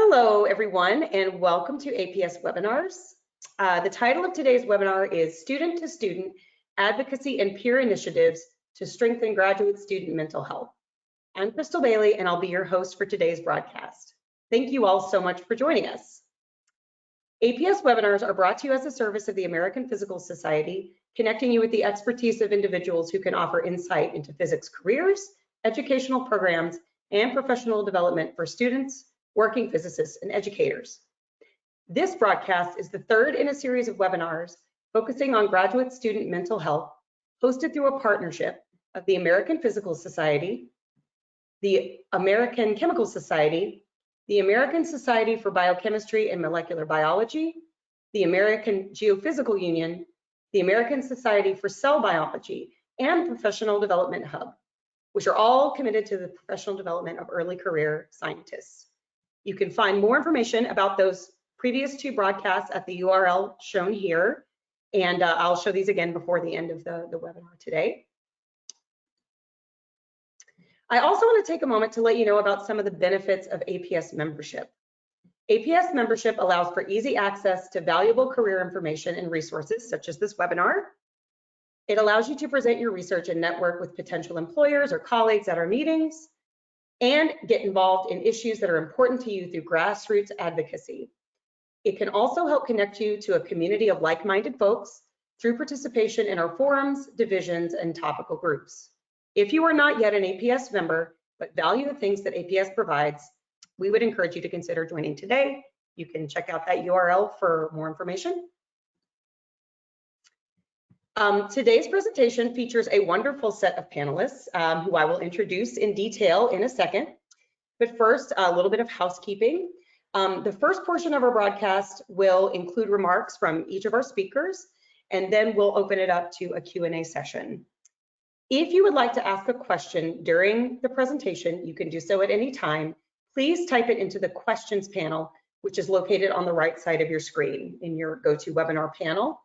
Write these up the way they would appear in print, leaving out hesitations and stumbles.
Hello, everyone, and welcome to APS webinars. The title of today's webinar is Student to Student Advocacy and Peer Initiatives to Strengthen Graduate Student Mental Health. I'm Crystal Bailey, and I'll be your host for today's broadcast. Thank you all so much for joining us. APS webinars are brought to you as a service of the American Physical Society, connecting you with the expertise of individuals who can offer insight into physics careers, educational programs, and professional development for students, working physicists, and educators. This broadcast is the third in a series of webinars focusing on graduate student mental health, hosted through a partnership of the American Physical Society, the American Chemical Society, the American Society for Biochemistry and Molecular Biology, the American Geophysical Union, the American Society for Cell Biology, and Professional Development Hub, which are all committed to the professional development of early career scientists. You can find more information about those previous two broadcasts at the URL shown here, and I'll show these again before the end of the webinar today. I also want to take a moment to let you know about some of the benefits of APS membership. APS membership allows for easy access to valuable career information and resources, such as this webinar. It allows you to present your research and network with potential employers or colleagues at our meetings, and get involved in issues that are important to you through grassroots advocacy. It can also help connect you to a community of like-minded folks through participation in our forums, divisions, and topical groups. If you are not yet an APS member, but value the things that APS provides, we would encourage you to consider joining today. You can check out that URL for more information. Today's presentation features a wonderful set of panelists who I will introduce in detail in a second. But first, a little bit of housekeeping. The first portion of our broadcast will include remarks from each of our speakers, and then we'll open it up to a Q&A session. If you would like to ask a question during the presentation, you can do so at any time. Please type it into the questions panel, which is located on the right side of your screen in your GoToWebinar panel.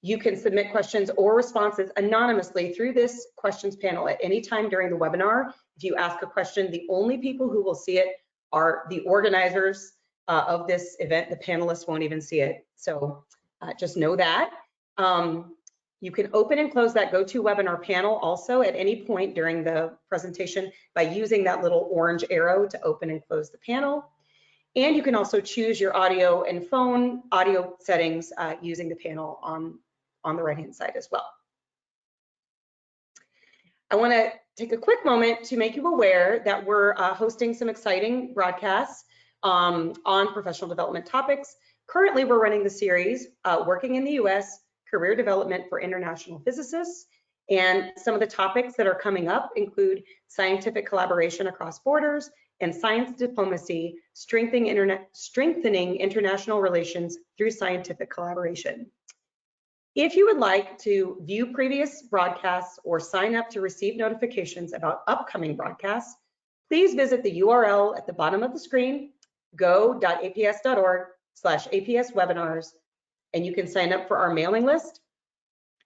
You can submit questions or responses anonymously through this questions panel at any time during the webinar. If you ask a question, the only people who will see it are the organizers of this event. The panelists won't even see it. So just know that. You can open and close that GoToWebinar panel also at any point during the presentation by using that little orange arrow to open and close the panel. And you can also choose your audio and phone audio settings using the panel on the right-hand side as well. I want to take a quick moment to make you aware that we're hosting some exciting broadcasts on professional development topics. Currently, we're running the series Working in the U.S., Career Development for International Physicists. And some of the topics that are coming up include scientific collaboration across borders and science diplomacy, strengthening international relations through scientific collaboration. If you would like to view previous broadcasts or sign up to receive notifications about upcoming broadcasts, please visit the URL at the bottom of the screen, go.aps.org/APS webinars, and you can sign up for our mailing list.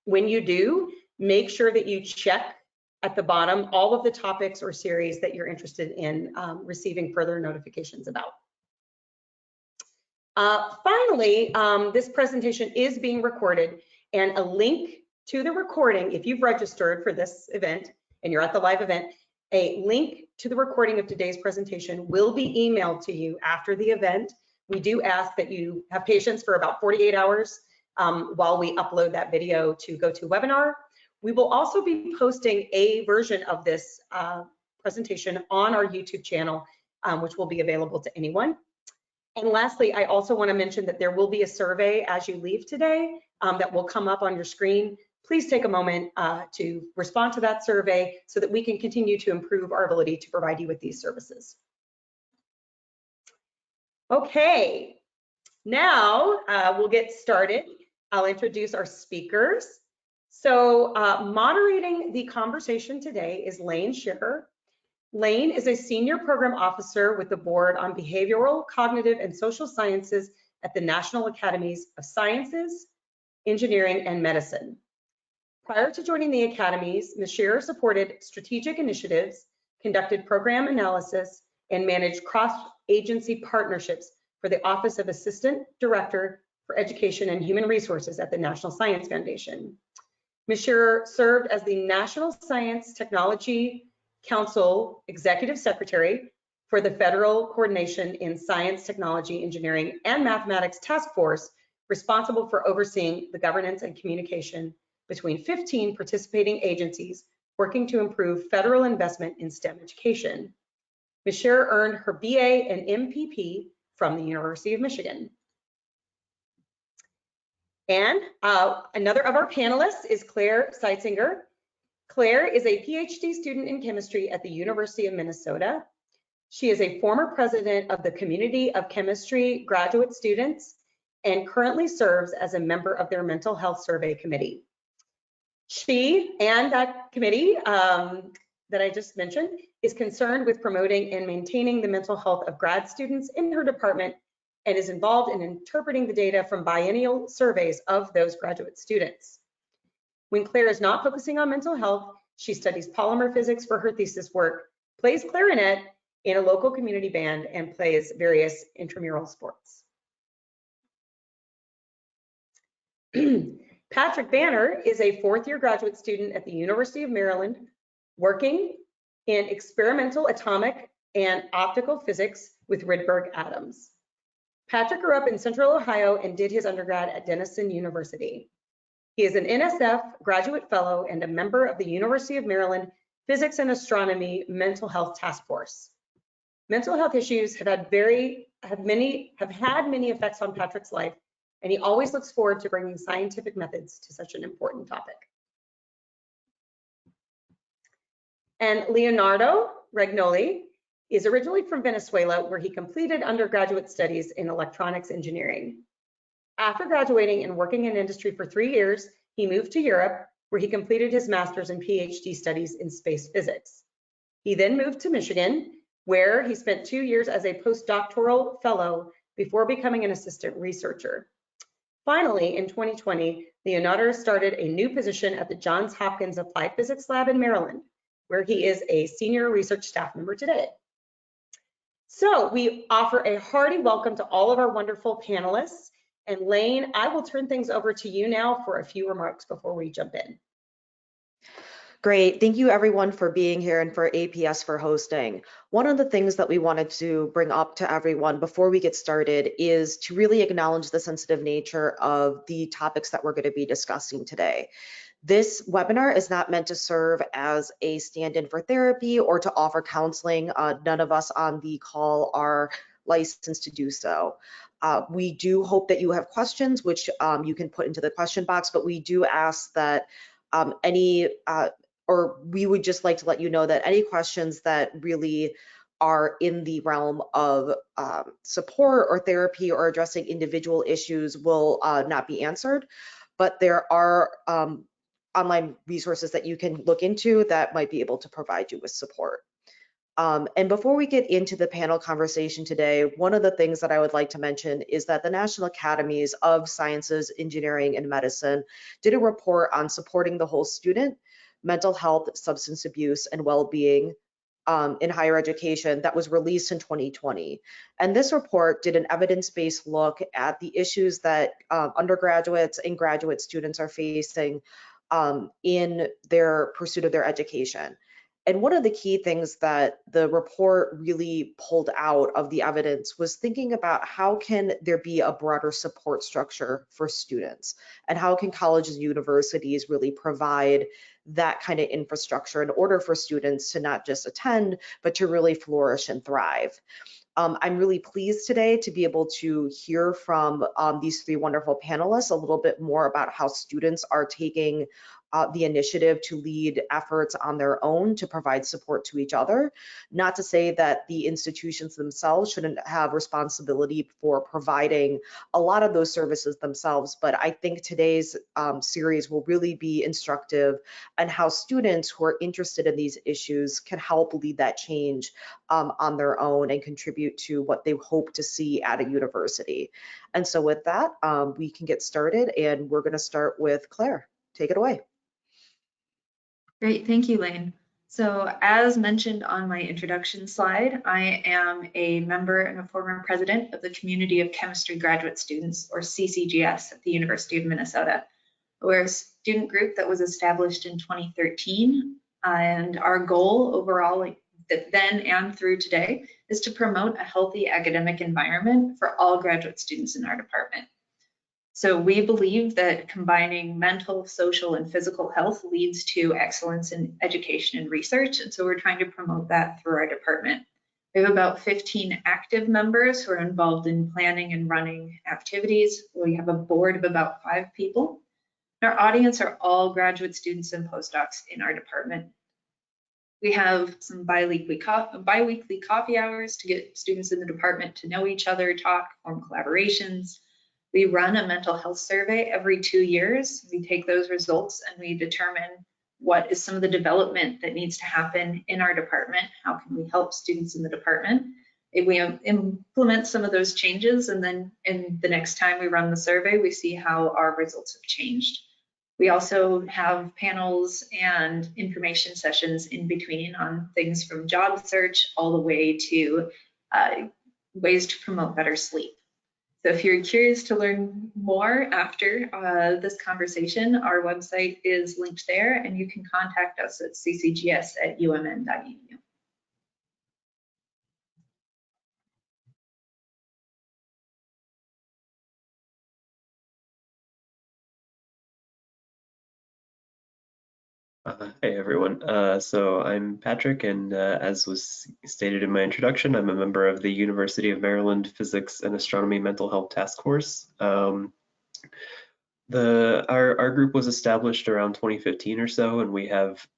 When you do, make sure that you check at the bottom all of the topics or series that you're interested in receiving further notifications about. Finally, this presentation is being recorded, and a link to the recording, if you've registered for this event and you're at the live event, a link to the recording of today's presentation will be emailed to you after the event. We do ask that you have patience for about 48 hours while we upload that video to GoToWebinar. We will also be posting a version of this presentation on our YouTube channel, which will be available to anyone. And lastly, I also want to mention that there will be a survey as you leave today that will come up on your screen. Please take a moment to respond to that survey so that we can continue to improve our ability to provide you with these services. Okay, now we'll get started. I'll introduce our speakers. So moderating the conversation today is Lane Schicker. Lane is a senior program officer with the Board on Behavioral, Cognitive, and Social Sciences at the National Academies of Sciences, Engineering, and Medicine. Prior to joining the academies, Ms. Schicker supported strategic initiatives, conducted program analysis, and managed agency partnerships for the Office of Assistant Director for Education and Human Resources at the National Science Foundation. Ms. Shearer served as the National Science Technology Council Executive Secretary for the Federal Coordination in Science, Technology, Engineering, and Mathematics Task Force, responsible for overseeing the governance and communication between 15 participating agencies working to improve federal investment in STEM education. Ms. Shearer earned her BA and MPP from the University of Michigan. And another of our panelists is Claire Seitzinger. Claire is a PhD student in chemistry at the University of Minnesota. She is a former president of the Community of Chemistry graduate students and currently serves as a member of their mental health survey committee. She and that committee that I just mentioned is concerned with promoting and maintaining the mental health of grad students in her department and is involved in interpreting the data from biennial surveys of those graduate students. When Claire is not focusing on mental health, she studies polymer physics for her thesis work, plays clarinet in a local community band, and plays various intramural sports. Patrick Banner is a fourth-year graduate student at the University of Maryland, working in experimental atomic and optical physics with Rydberg atoms. Patrick grew up in Central Ohio and did his undergrad at Denison University. He is an NSF graduate fellow and a member of the University of Maryland Physics and Astronomy Mental Health Task Force. Mental health issues have had many effects on Patrick's life, and he always looks forward to bringing scientific methods to such an important topic. And Leonardo Ragnoli is originally from Venezuela, where he completed undergraduate studies in electronics engineering. After graduating and working in industry for 3 years, he moved to Europe, where he completed his master's and PhD studies in space physics. He then moved to Michigan, where he spent 2 years as a postdoctoral fellow before becoming an assistant researcher. Finally, in 2020, Leonardo started a new position at the Johns Hopkins Applied Physics Lab in Maryland, where he is a senior research staff member today. So we offer a hearty welcome to all of our wonderful panelists. And Lane, I will turn things over to you now for a few remarks before we jump in. Great. Thank you everyone for being here and for APS for hosting. One of the things that we wanted to bring up to everyone before we get started is to really acknowledge the sensitive nature of the topics that we're going to be discussing today. This webinar is not meant to serve as a stand-in for therapy or to offer counseling. None of us on the call are licensed to do so. We do hope that you have questions, which you can put into the question box, but we do ask that we would just like to let you know that any questions that really are in the realm of support or therapy or addressing individual issues will not be answered, but there are online resources that you can look into that might be able to provide you with support. And before we get into the panel conversation today, one of the things that I would like to mention is that the National Academies of Sciences, Engineering, and Medicine did a report on supporting the whole student, mental health, substance abuse, and well-being in higher education that was released in 2020. And this report did an evidence-based look at the issues that undergraduates and graduate students are facing in their pursuit of their education. And one of the key things that the report really pulled out of the evidence was thinking about how can there be a broader support structure for students, and how can colleges and universities really provide that kind of infrastructure in order for students to not just attend, but to really flourish and thrive. I'm really pleased today to be able to hear from these three wonderful panelists a little bit more about how students are taking the initiative to lead efforts on their own to provide support to each other. Not to say that the institutions themselves shouldn't have responsibility for providing a lot of those services themselves, but I think today's series will really be instructive on how students who are interested in these issues can help lead that change on their own and contribute to what they hope to see at a university. And so with that, we can get started, and we're going to start with Claire. Take it away. Great, thank you, Lane. So as mentioned on my introduction slide, I am a member and a former president of the Community of Chemistry Graduate Students, or CCGS, at the University of Minnesota. We're a student group that was established in 2013, and our goal overall, like then and through today, is to promote a healthy academic environment for all graduate students in our department. So we believe that combining mental, social, and physical health leads to excellence in education and research. And so we're trying to promote that through our department. We have about 15 active members who are involved in planning and running activities. We have a board of about 5 people. Our audience are all graduate students and postdocs in our department. We have some bi-weekly coffee hours to get students in the department to know each other, talk, form collaborations. We run a mental health survey every 2 years. We take those results and we determine what is some of the development that needs to happen in our department. How can we help students in the department? If we implement some of those changes, and then in the next time we run the survey, we see how our results have changed. We also have panels and information sessions in between on things from job search all the way to ways to promote better sleep. So if you're curious to learn more after this conversation, our website is linked there, and you can contact us at ccgs@umn.edu. Hey everyone, so I'm Patrick, and as was stated in my introduction, I'm a member of the University of Maryland Physics and Astronomy Mental Health Task Force. Our group was established around 2015 or so, and we have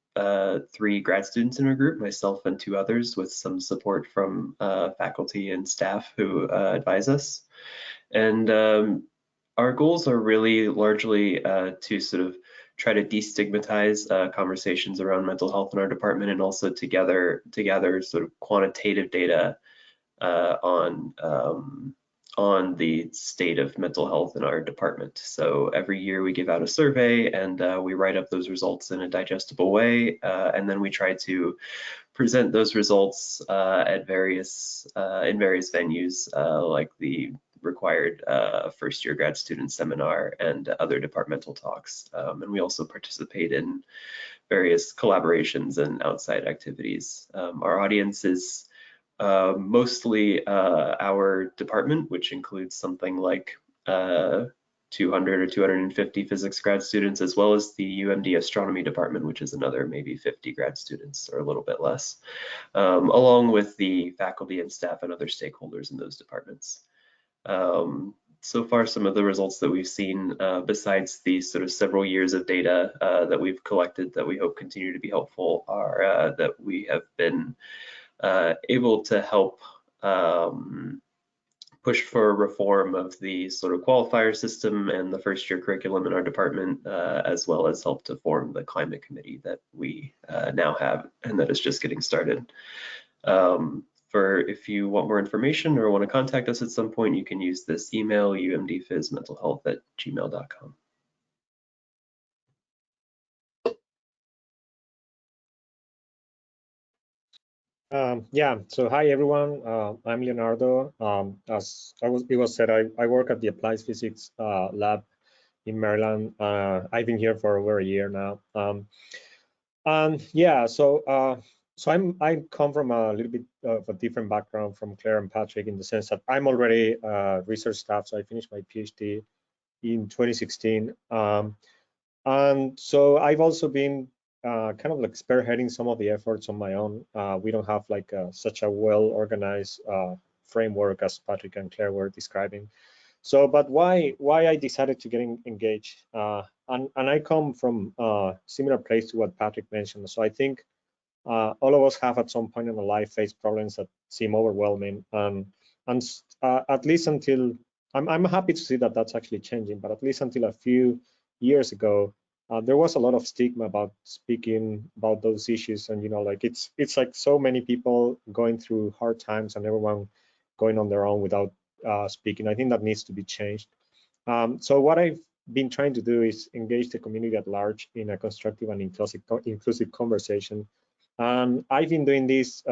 3 grad students in our group, myself and 2 others, with some support from faculty and staff who advise us. And our goals are really largely to sort of try to destigmatize conversations around mental health in our department, and also to gather sort of quantitative data on the state of mental health in our department. So every year we give out a survey, and we write up those results in a digestible way, and then we try to present those results at various venues, like the required first-year grad student seminar and other departmental talks. And we also participate in various collaborations and outside activities. Our audience is mostly our department, which includes something like 200 or 250 physics grad students, as well as the UMD astronomy department, which is another maybe 50 grad students or a little bit less, along with the faculty and staff and other stakeholders in those departments. So far, some of the results that we've seen, besides these sort of several years of data that we've collected that we hope continue to be helpful, are that we have been able to help push for reform of the sort of qualifier system and the first-year curriculum in our department, as well as help to form the climate committee that we now have, and that is just getting started. If you want more information or want to contact us at some point, you can use this email, umdphysmentalhealth@gmail.com. Yeah, so hi everyone, I'm Leonardo. As it was said, I work at the Applied Physics lab in Maryland. I've been here for over a year now. Yeah, so I come from a little bit of a different background from Claire and Patrick, in the sense that I'm already research staff. So I finished my PhD in 2016. And so I've also been kind of like spearheading some of the efforts on my own. We don't have like such a well-organized framework as Patrick and Claire were describing. So, but why I decided to get engaged, and I come from a similar place to what Patrick mentioned. So I think all of us have at some point in our life faced problems that seem overwhelming, and at least until I'm happy to see that that's actually changing. But at least until a few years ago, there was a lot of stigma about speaking about those issues, and like it's like so many people going through hard times and everyone going on their own without speaking. I think that needs to be changed. So what I've been trying to do is engage the community at large in a constructive and inclusive conversation And I've been doing this,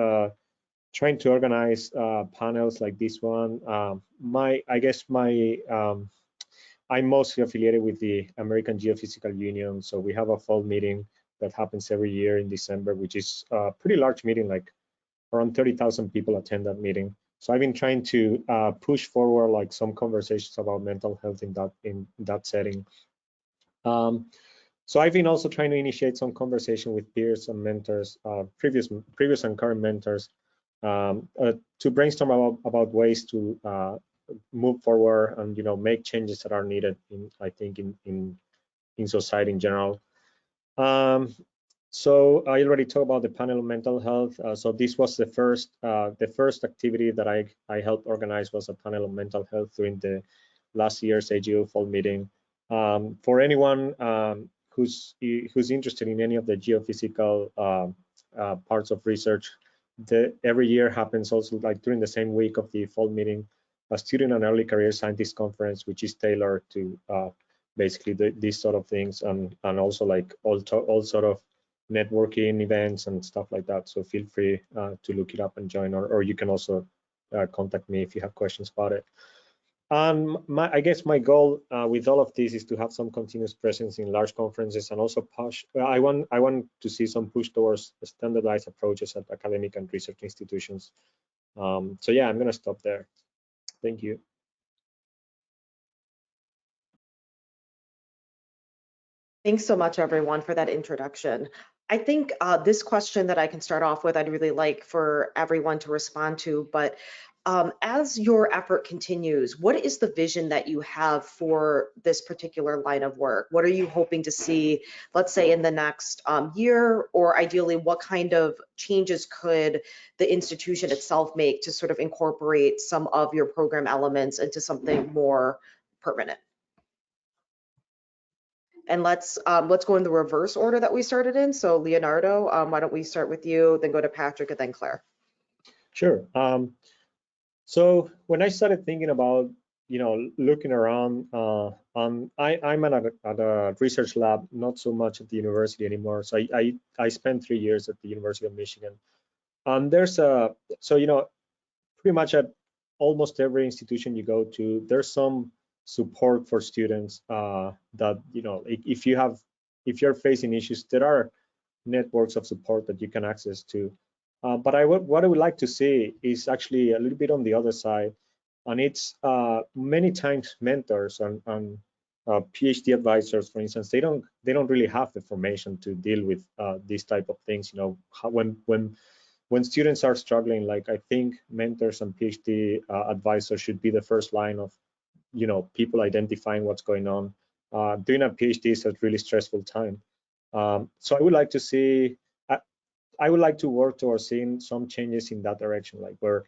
trying to organize panels like this one. I'm mostly affiliated with the American Geophysical Union. So we have a fall meeting that happens every year in December, which is a pretty large meeting, like around 30,000 people attend that meeting. So I've been trying to push forward like some conversations about mental health in that setting. So I've been also trying to initiate some conversation with peers and mentors, previous and current mentors, to brainstorm about ways to move forward and make changes that are needed I think in society in general. So I already talked about the panel on mental health. So this was the first activity that I helped organize, was a panel on mental health during the last year's AGO fall meeting. For anyone who's interested in any of the geophysical parts of research, every year happens also like during the same week of the fall meeting, a student and early career scientist conference, which is tailored to basically these sort of things, and also like all sort of networking events and stuff like that. So feel free to look it up and join, or you can also contact me if you have questions about it. And I guess my goal with all of this is to have some continuous presence in large conferences, and also push. I want to see some push towards standardized approaches at academic and research institutions. So yeah, I'm going to stop there. Thank you. Thanks so much, everyone, for that introduction. I think this question that I can start off with, I'd really like for everyone to respond to, but as your effort continues, what is the vision that you have for this particular line of work? What are you hoping to see, let's say, in the next year, or ideally, what kind of changes could the institution itself make to sort of incorporate some of your program elements into something more permanent? And let's go in the reverse order that we started in. So Leonardo, why don't we start with you, then go to Patrick, and then Claire. Sure. So when I started thinking about, looking around, I'm at a research lab, not so much at the university anymore. So I spent 3 years at the University of Michigan. And there's pretty much at almost every institution you go to, there's some support for students that, if you're facing issues, there are networks of support that you can access to. But what I would like to see is actually a little bit on the other side, and it's many times mentors and PhD advisors, for instance, they don't really have the formation to deal with these type of things. When students are struggling, like I think mentors and PhD advisors should be the first line of people identifying what's going on. Doing a PhD is a really stressful time. So I would like to see. I would like to work towards seeing some changes in that direction, like where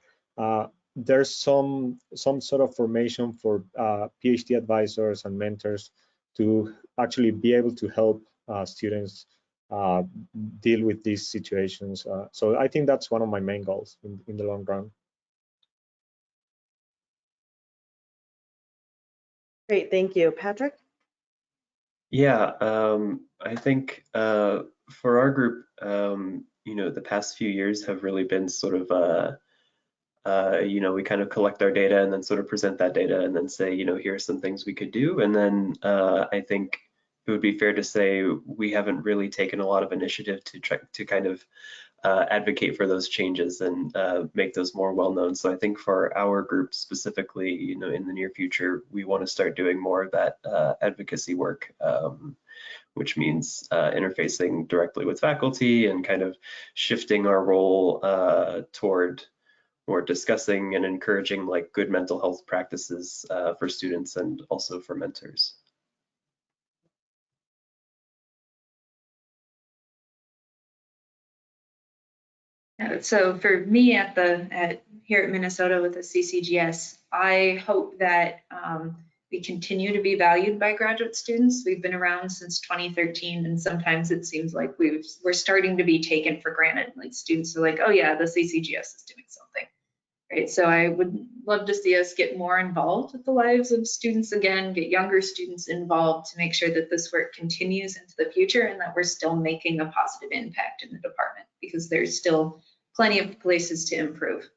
there's some sort of formation for PhD advisors and mentors to actually be able to help students deal with these situations. So I think that's one of my main goals in the long run. Great, thank you. Patrick? Yeah, I think for our group, the past few years have really been sort of, we kind of collect our data and then sort of present that data and then say, here are some things we could do. And then I think it would be fair to say we haven't really taken a lot of initiative to try to kind of advocate for those changes and make those more well known. So I think for our group specifically, in the near future, we want to start doing more of that advocacy work, which means interfacing directly with faculty and kind of shifting our role toward more discussing and encouraging like good mental health practices for students and also for mentors. So for me here at Minnesota with the CCGS, I hope that we continue to be valued by graduate students. We've been around since 2013, and sometimes it seems like we're starting to be taken for granted. Like students are like, oh yeah, the CCGS is doing something. Right, so I would love to see us get more involved with the lives of students again, get younger students involved to make sure that this work continues into the future and that we're still making a positive impact in the department, because there's still plenty of places to improve.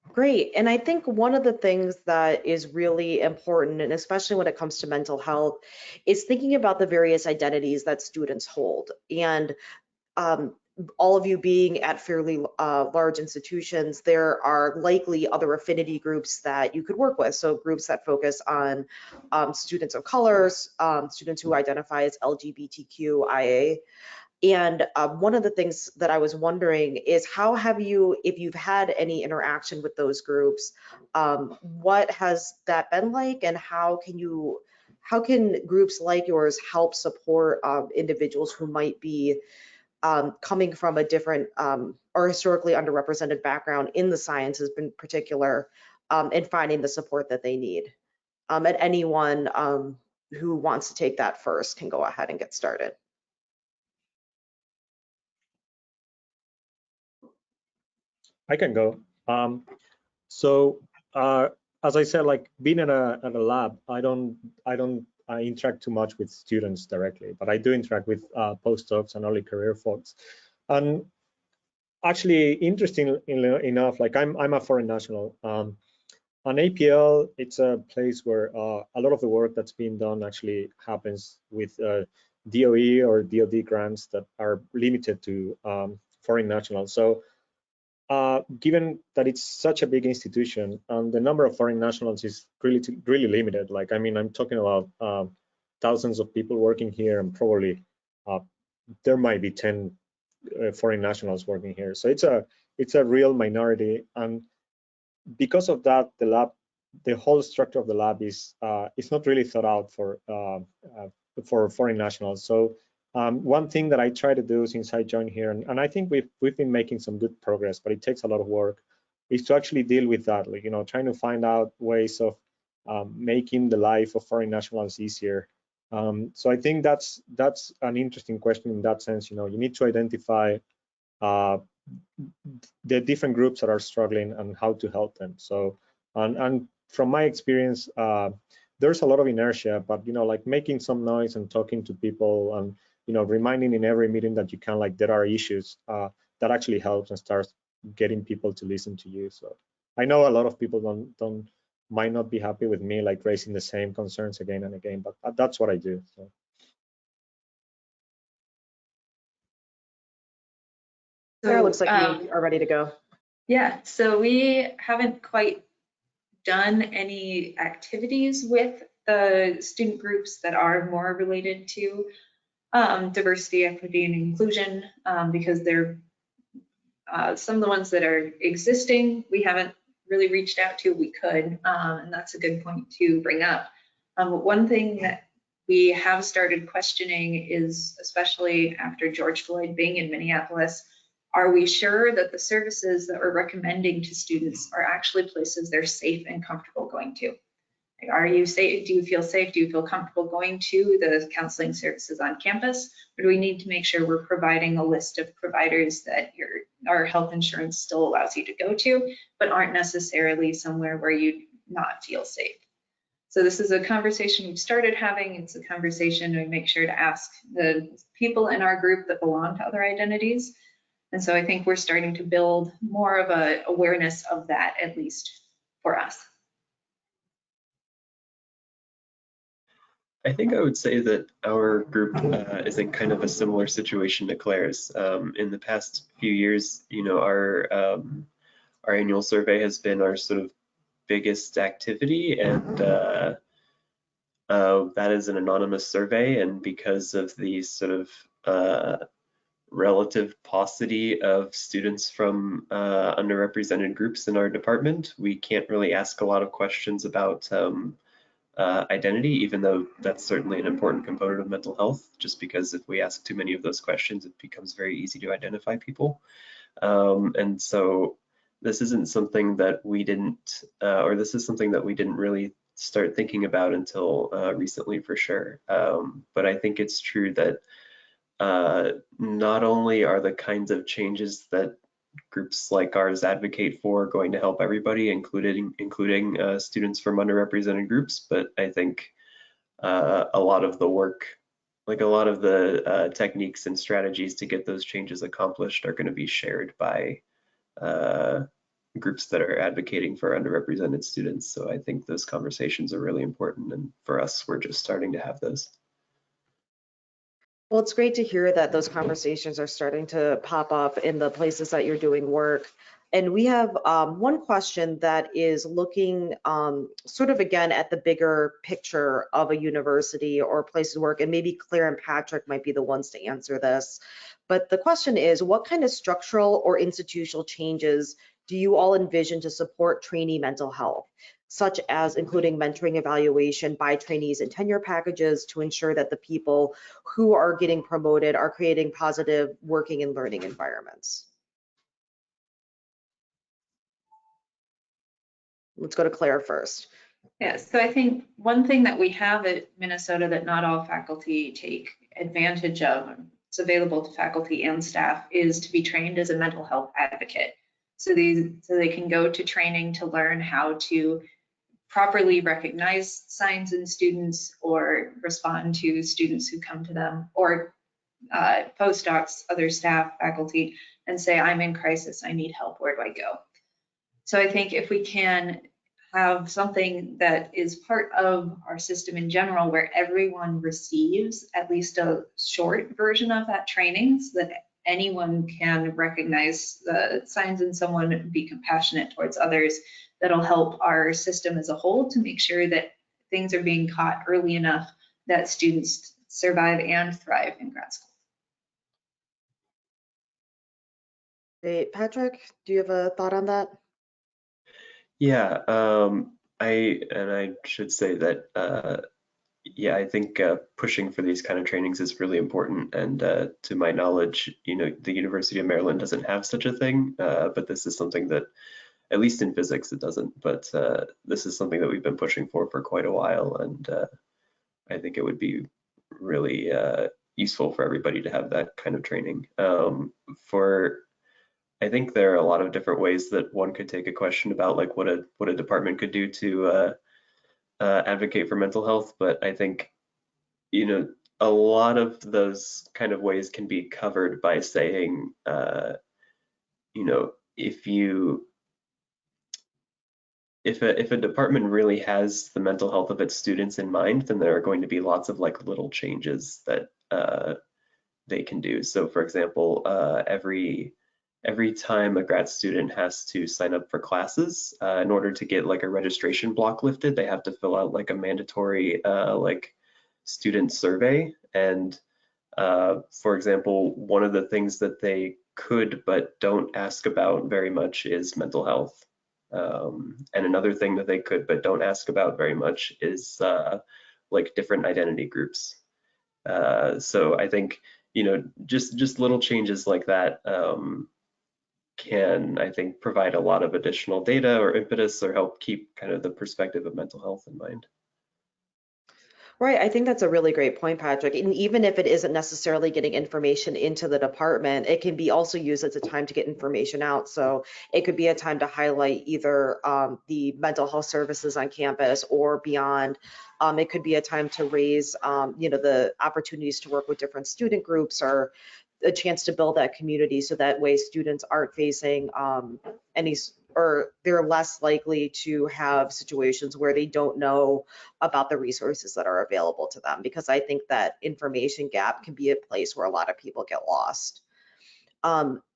Great. And I think one of the things that is really important, and especially when it comes to mental health, is thinking about the various identities that students hold. And all of you being at fairly large institutions, there are likely other affinity groups that you could work with. So groups that focus on students of colors, students who identify as LGBTQIA. And one of the things that I was wondering is how have you, if you've had any interaction with those groups, what has that been like, and how can groups like yours help support individuals who might be coming from a different or historically underrepresented background in the sciences in particular, and finding the support that they need? And anyone who wants to take that first can go ahead and get started. I can go. So as I said, like being at a lab, I don't interact too much with students directly, but I do interact with postdocs and early career folks. And actually, interesting enough, like I'm a foreign national. On APL, it's a place where a lot of the work that's being done actually happens with DOE or DOD grants that are limited to foreign nationals. So given that it's such a big institution, the number of foreign nationals is really limited. Like, I mean, I'm talking about thousands of people working here, and probably there might be 10 foreign nationals working here. So it's a real minority, and because of that, the whole structure of the lab is not really thought out for foreign nationals. So one thing that I try to do since I joined here, and I think we've been making some good progress, but it takes a lot of work, is to actually deal with that, like, you know, trying to find out ways of making the life of foreign nationals easier. So I think that's an interesting question in that sense. You know, you need to identify the different groups that are struggling and how to help them. So, and from my experience, there's a lot of inertia, but, you know, like making some noise and talking to people and, you know, reminding in every meeting that you can, like, there are issues, that actually helps and starts getting people to listen to you. So I know a lot of people might not be happy with me, like, raising the same concerns again and again, but that's what I do. So. Sarah, looks like you are ready to go. Yeah, so we haven't quite done any activities with the student groups that are more related to diversity, equity, and inclusion, because they're some of the ones that are existing, we haven't really reached out to. We could, and that's a good point to bring up. One thing that we have started questioning is, especially after George Floyd being in Minneapolis, are we sure that the services that we're recommending to students are actually places they're safe and comfortable going to? Like, are you safe? Do you feel safe? Do you feel comfortable going to the counseling services on campus? Or do we need to make sure we're providing a list of providers that our health insurance still allows you to go to, but aren't necessarily somewhere where you not feel safe? So this is a conversation we've started having. It's a conversation we make sure to ask the people in our group that belong to other identities. And so I think we're starting to build more of an awareness of that, at least for us. I think I would say that our group is in kind of a similar situation to Claire's. In the past few years, you know, our annual survey has been our sort of biggest activity, and that is an anonymous survey. And because of the sort of relative paucity of students from underrepresented groups in our department, we can't really ask a lot of questions about identity, even though that's certainly an important component of mental health, just because if we ask too many of those questions, it becomes very easy to identify people. And so this isn't something that we didn't, or this is something that we didn't really start thinking about until recently, for sure. But I think it's true that not only are the kinds of changes that groups like ours advocate for going to help everybody, including students from underrepresented groups. But I think a lot of the work, like a lot of the techniques and strategies to get those changes accomplished are going to be shared by groups that are advocating for underrepresented students. So I think those conversations are really important. And for us, we're just starting to have those. Well, it's great to hear that those conversations are starting to pop up in the places that you're doing work. And we have one question that is looking sort of again at the bigger picture of a university or place of work, and maybe Claire and Patrick might be the ones to answer this. But the question is, what kind of structural or institutional changes do you all envision to support trainee mental health, such as including mentoring evaluation by trainees and tenure packages to ensure that the people who are getting promoted are creating positive working and learning environments? Let's go to Claire first. Yeah, so I think one thing that we have at Minnesota that not all faculty take advantage of, it's available to faculty and staff, is to be trained as a mental health advocate. So they can go to training to learn how to properly recognize signs in students or respond to students who come to them, or postdocs, other staff, faculty, and say, I'm in crisis, I need help, where do I go? So I think if we can have something that is part of our system in general, where everyone receives at least a short version of that training, so that anyone can recognize the signs in someone and be compassionate towards others, that'll help our system as a whole to make sure that things are being caught early enough that students survive and thrive in grad school. Hey, Patrick, do you have a thought on that? Yeah, I should say that yeah, I think pushing for these kind of trainings is really important. And to my knowledge, the University of Maryland doesn't have such a thing, but this is something that, at least in physics, it doesn't. But this is something that we've been pushing for quite a while, and I think it would be really useful for everybody to have that kind of training. I think there are a lot of different ways that one could take a question about, like, what a department could do to advocate for mental health. But I think, a lot of those kind of ways can be covered by saying, if a department really has the mental health of its students in mind, then there are going to be lots of like little changes that they can do. So for example, every time a grad student has to sign up for classes, in order to get like a registration block lifted, they have to fill out like a mandatory like student survey. And for example, one of the things that they could but don't ask about very much is mental health. And another thing that they could but don't ask about very much is like different identity groups. So I think, just little changes like that can, I think, provide a lot of additional data or impetus, or help keep kind of the perspective of mental health in mind. Right, I think that's a really great point, Patrick. And even if it isn't necessarily getting information into the department, it can be also used as a time to get information out. So it could be a time to highlight either the mental health services on campus or beyond. It could be a time to raise, the opportunities to work with different student groups, or a chance to build that community, so that way students aren't facing or they're less likely to have situations where they don't know about the resources that are available to them, because I think that information gap can be a place where a lot of people get lost.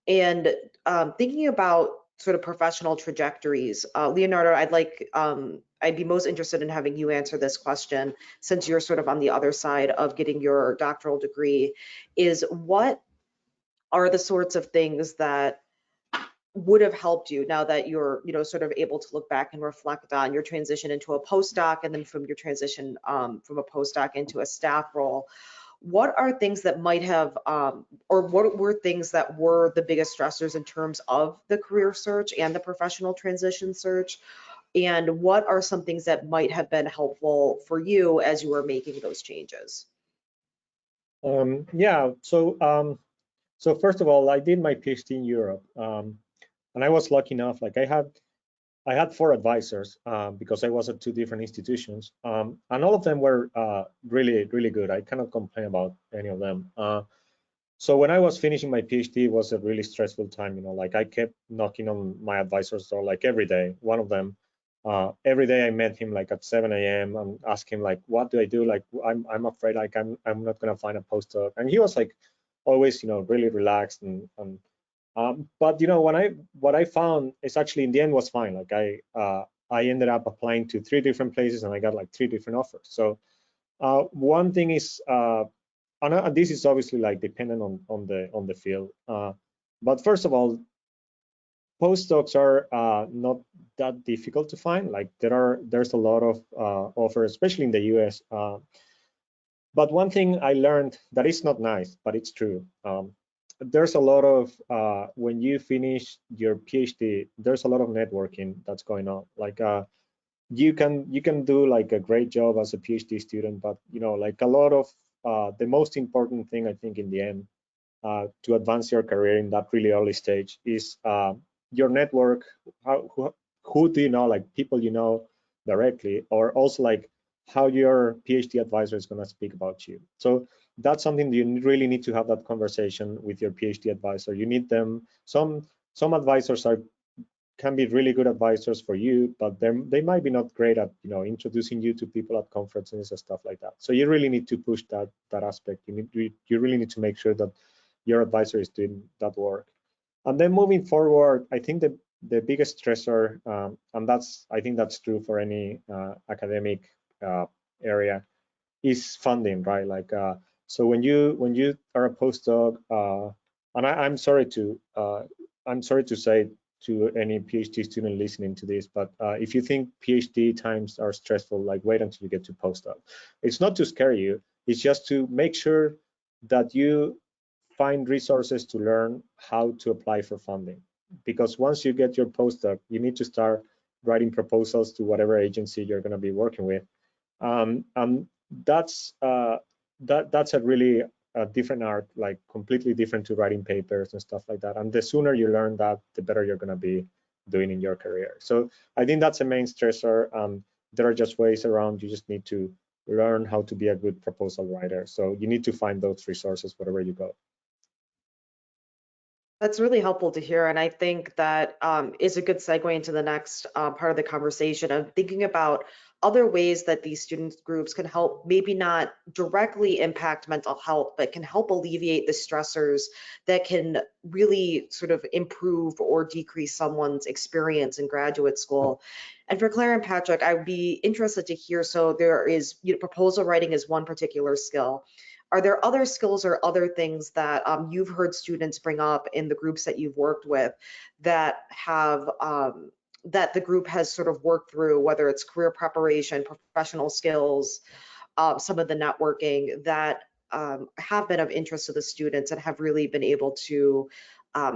Thinking about sort of professional trajectories, Leonardo, I'd be most interested in having you answer this question, since you're sort of on the other side of getting your doctoral degree, is what are the sorts of things that would have helped you now that you're, sort of able to look back and reflect on your transition into a postdoc, and then from your transition from a postdoc into a staff role? What are things that might have, or what were things that were the biggest stressors in terms of the career search and the professional transition search? And what are some things that might have been helpful for you as you were making those changes? Yeah, so first of all, I did my PhD in Europe. And I was lucky enough, like I had 4 advisors because I was at 2 different institutions, and all of them were really, really good. I cannot complain about any of them. So when I was finishing my PhD, it was a really stressful time. Like I kept knocking on my advisor's door like every day. One of them, every day I met him like at 7 a.m. and asked him like, what do I do? Like I'm afraid like I'm not gonna find a postdoc. And he was like always, really relaxed but what I found is actually in the end was fine. Like I ended up applying to 3 different places and I got like 3 different offers. So one thing is, and this is obviously like dependent on the field. But first of all, postdocs are not that difficult to find. Like there's a lot of offers, especially in the US. But one thing I learned that is not nice, but it's true. There's a lot of when you finish your PhD, there's a lot of networking that's going on. Like you can do like a great job as a PhD student, but like a lot of the most important thing I think in the end to advance your career in that really early stage is your network. Who do you know, like people you know directly, or also like how your PhD advisor is going to speak about you. So that's something that you really need to have that conversation with your PhD advisor. You need them. Some advisors can be really good advisors for you, but they might be not great at introducing you to people at conferences and stuff like that. So you really need to push that aspect. You really need to make sure that your advisor is doing that work. And then moving forward, I think the biggest stressor, and I think that's true for any academic area, is funding, right? Like so when you are a postdoc, and I'm sorry to say to any PhD student listening to this, but if you think PhD times are stressful, like wait until you get to postdoc. It's not to scare you, it's just to make sure that you find resources to learn how to apply for funding. Because once you get your postdoc, you need to start writing proposals to whatever agency you're going to be working with. And that's a really different art, like completely different to writing papers and stuff like that. And the sooner you learn that, the better you're going to be doing in your career. So I think that's a main stressor. There are just ways around. You just need to learn how to be a good proposal writer. So you need to find those resources wherever you go. That's really helpful to hear. And I think that is a good segue into the next part of the conversation of thinking about other ways that these student groups can help, maybe not directly impact mental health, but can help alleviate the stressors that can really sort of improve or decrease someone's experience in graduate school. And for Claire and Patrick, I would be interested to hear, so there is, proposal writing is one particular skill. Are there other skills or other things that you've heard students bring up in the groups that you've worked with that have that the group has sort of worked through, whether it's career preparation, professional skills, some of the networking that have been of interest to the students and have really been able to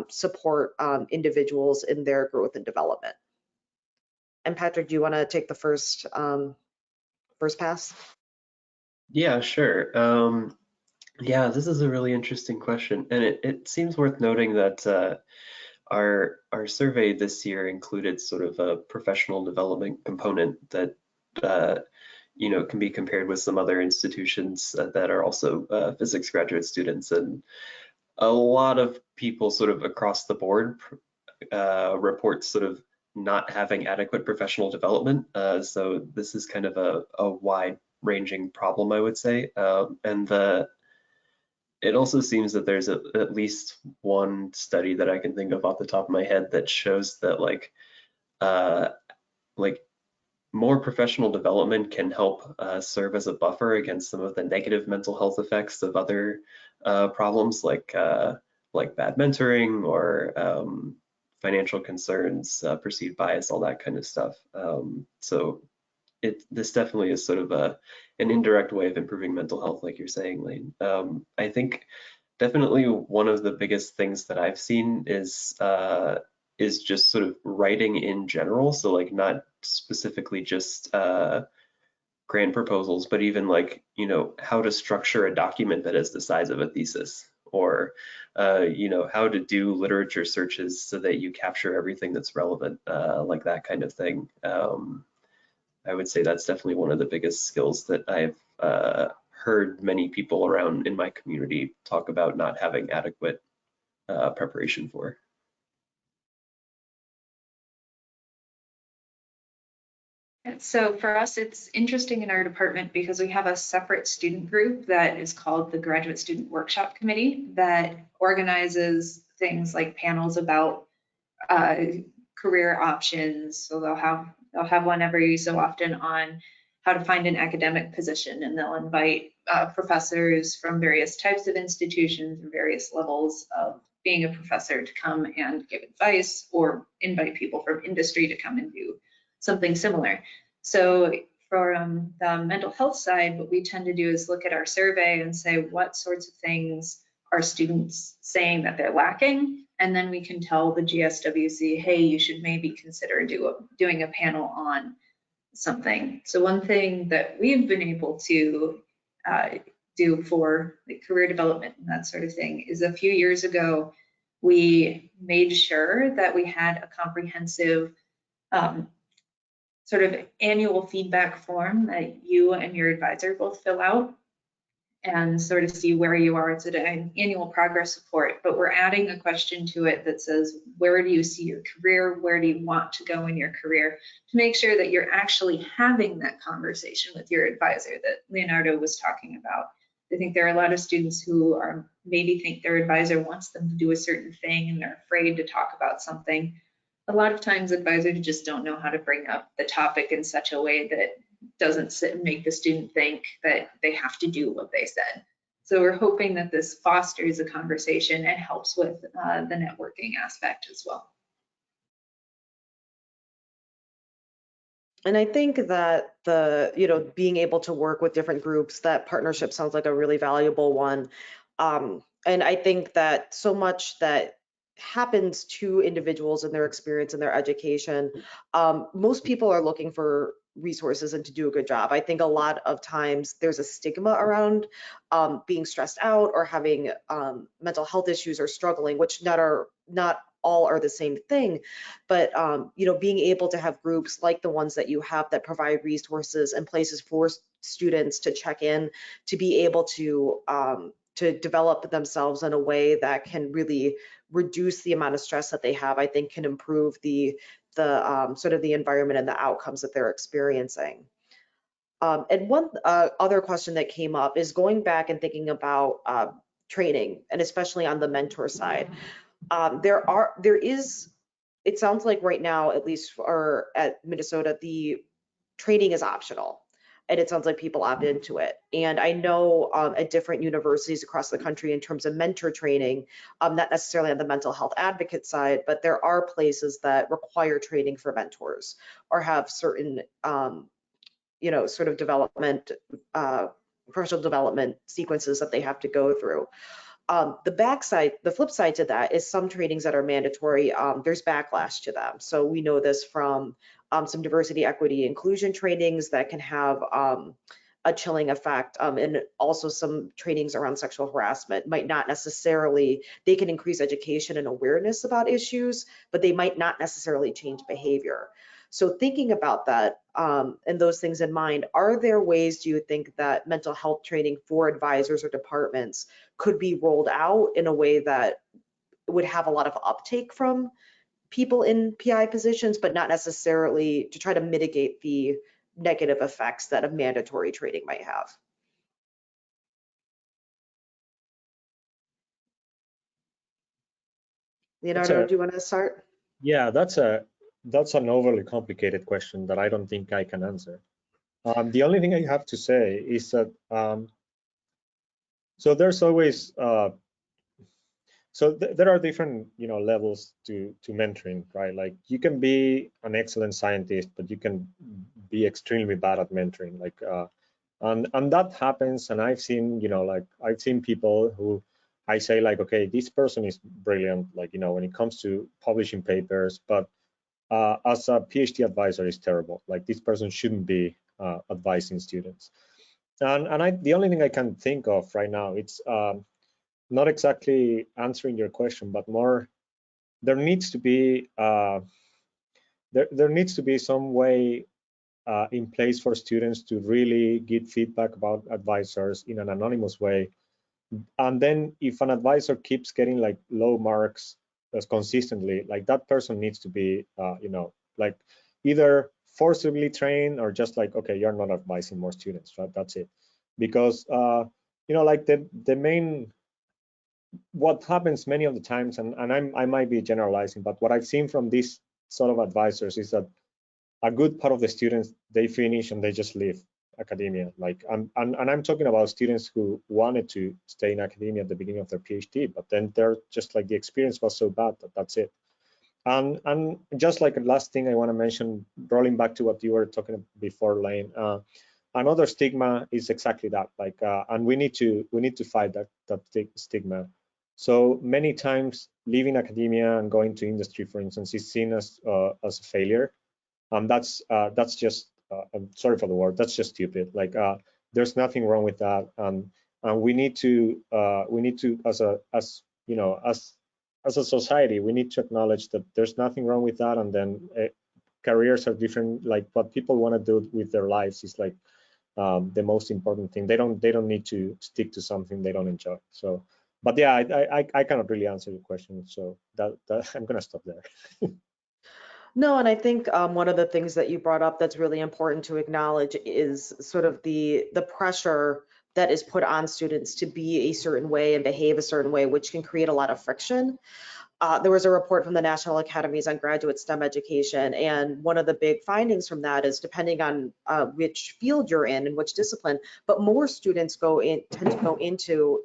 support individuals in their growth and development? And Patrick, do you want to take the first pass? Yeah, sure. Yeah, this is a really interesting question, and it seems worth noting that our survey this year included sort of a professional development component that can be compared with some other institutions that are also physics graduate students, and a lot of people sort of across the board report sort of not having adequate professional development. So this is kind of a wide-ranging problem, I would say, and it also seems that there's at least one study that I can think of off the top of my head that shows that like more professional development can help serve as a buffer against some of the negative mental health effects of other problems like bad mentoring or financial concerns, perceived bias, all that kind of stuff. So this definitely is sort of an indirect way of improving mental health, like you're saying, Lane. I think definitely one of the biggest things that I've seen is just sort of writing in general. So like not specifically just grant proposals, but even like how to structure a document that is the size of a thesis, or how to do literature searches so that you capture everything that's relevant, like that kind of thing. I would say that's definitely one of the biggest skills that I've heard many people around in my community talk about not having adequate preparation for. So for us, it's interesting in our department because we have a separate student group that is called the Graduate Student Workshop Committee that organizes things like panels about career options. So they'll have one every so often on how to find an academic position, and they'll invite professors from various types of institutions and various levels of being a professor to come and give advice, or invite people from industry to come and do something similar. So from the mental health side, what we tend to do is look at our survey and say what sorts of things are students saying that they're lacking, and then we can tell the GSWC, hey, you should maybe consider doing a panel on something. So one thing that we've been able to do for like career development and that sort of thing is a few years ago, we made sure that we had a comprehensive sort of annual feedback form that you and your advisor both fill out and sort of see where you are. It's an annual progress report, but we're adding a question to it that says, where do you see your career? Where do you want to go in your career? To make sure that you're actually having that conversation with your advisor that Leonardo was talking about. I think there are a lot of students who are maybe think their advisor wants them to do a certain thing and they're afraid to talk about something. A lot of times advisors just don't know how to bring up the topic in such a way that doesn't make the student think that they have to do what they said. So we're hoping that this fosters a conversation and helps with the networking aspect as well. And I think that the, being able to work with different groups, that partnership sounds like a really valuable one. And I think that so much that happens to individuals in their experience and their education, most people are looking for resources and to do a good job. I think a lot of times there's a stigma around being stressed out or having mental health issues or struggling, which not all are the same thing, but being able to have groups like the ones that you have that provide resources and places for students to check in, to be able to develop themselves in a way that can really reduce the amount of stress that they have, I think can improve the sort of the environment and the outcomes that they're experiencing. And one other question that came up is going back and thinking about training, and especially on the mentor side. It sounds like right now, at least at Minnesota, the training is optional. And it sounds like people opt into it. And I know at different universities across the country in terms of mentor training, not necessarily on the mental health advocate side, but there are places that require training for mentors or have certain, sort of development, professional development sequences that they have to go through. The flip side to that is some trainings that are mandatory, there's backlash to them. So we know this from some diversity, equity, inclusion trainings that can have a chilling effect, and also some trainings around sexual harassment might not necessarily, they can increase education and awareness about issues, but they might not necessarily change behavior. So thinking about that and those things in mind, are there ways, do you think, that mental health training for advisors or departments could be rolled out in a way that would have a lot of uptake from people in PI positions, but not necessarily to try to mitigate the negative effects that a mandatory training might have? Leonardo, do you want to start? Yeah, that's an overly complicated question that I don't think I can answer. The only thing I have to say is that so there's always there are different levels to mentoring, right? Like you can be an excellent scientist, but you can be extremely bad at mentoring. Like and that happens. And I've seen I've seen people who I say like, okay, this person is brilliant, like when it comes to publishing papers, but as a PhD advisor is terrible. Like this person shouldn't be advising students. And the only thing I can think of right now, it's not exactly answering your question, but more there needs to be there needs to be some way in place for students to really get feedback about advisors in an anonymous way. And then if an advisor keeps getting like low marks as consistently, like that person needs to be, like either forcibly trained or just like, okay, you're not advising more students, right? That's it. Because, like the main, what happens many of the times, and I might be generalizing, but what I've seen from these sort of advisors is that a good part of the students, they finish and they just leave academia. Like, and I'm talking about students who wanted to stay in academia at the beginning of their PhD, but then they're just like the experience was so bad that that's it. And just like the last thing I want to mention, rolling back to what you were talking before, Lane, another stigma is exactly that. Like, and we need to fight that stigma. So many times leaving academia and going to industry, for instance, is seen as a failure. That's just I'm sorry for the word, that's just stupid. Like, there's nothing wrong with that, and we need to as a society, we need to acknowledge that there's nothing wrong with that, and then careers are different. Like, what people want to do with their lives is like the most important thing. They don't need to stick to something they don't enjoy. So, but yeah, I cannot really answer your question, so that I'm gonna stop there. No, and I think one of the things that you brought up that's really important to acknowledge is sort of the pressure that is put on students to be a certain way and behave a certain way, which can create a lot of friction. There was a report from the National Academies on Graduate STEM Education, and one of the big findings from that is, depending on which field you're in and which discipline, but more students tend to go into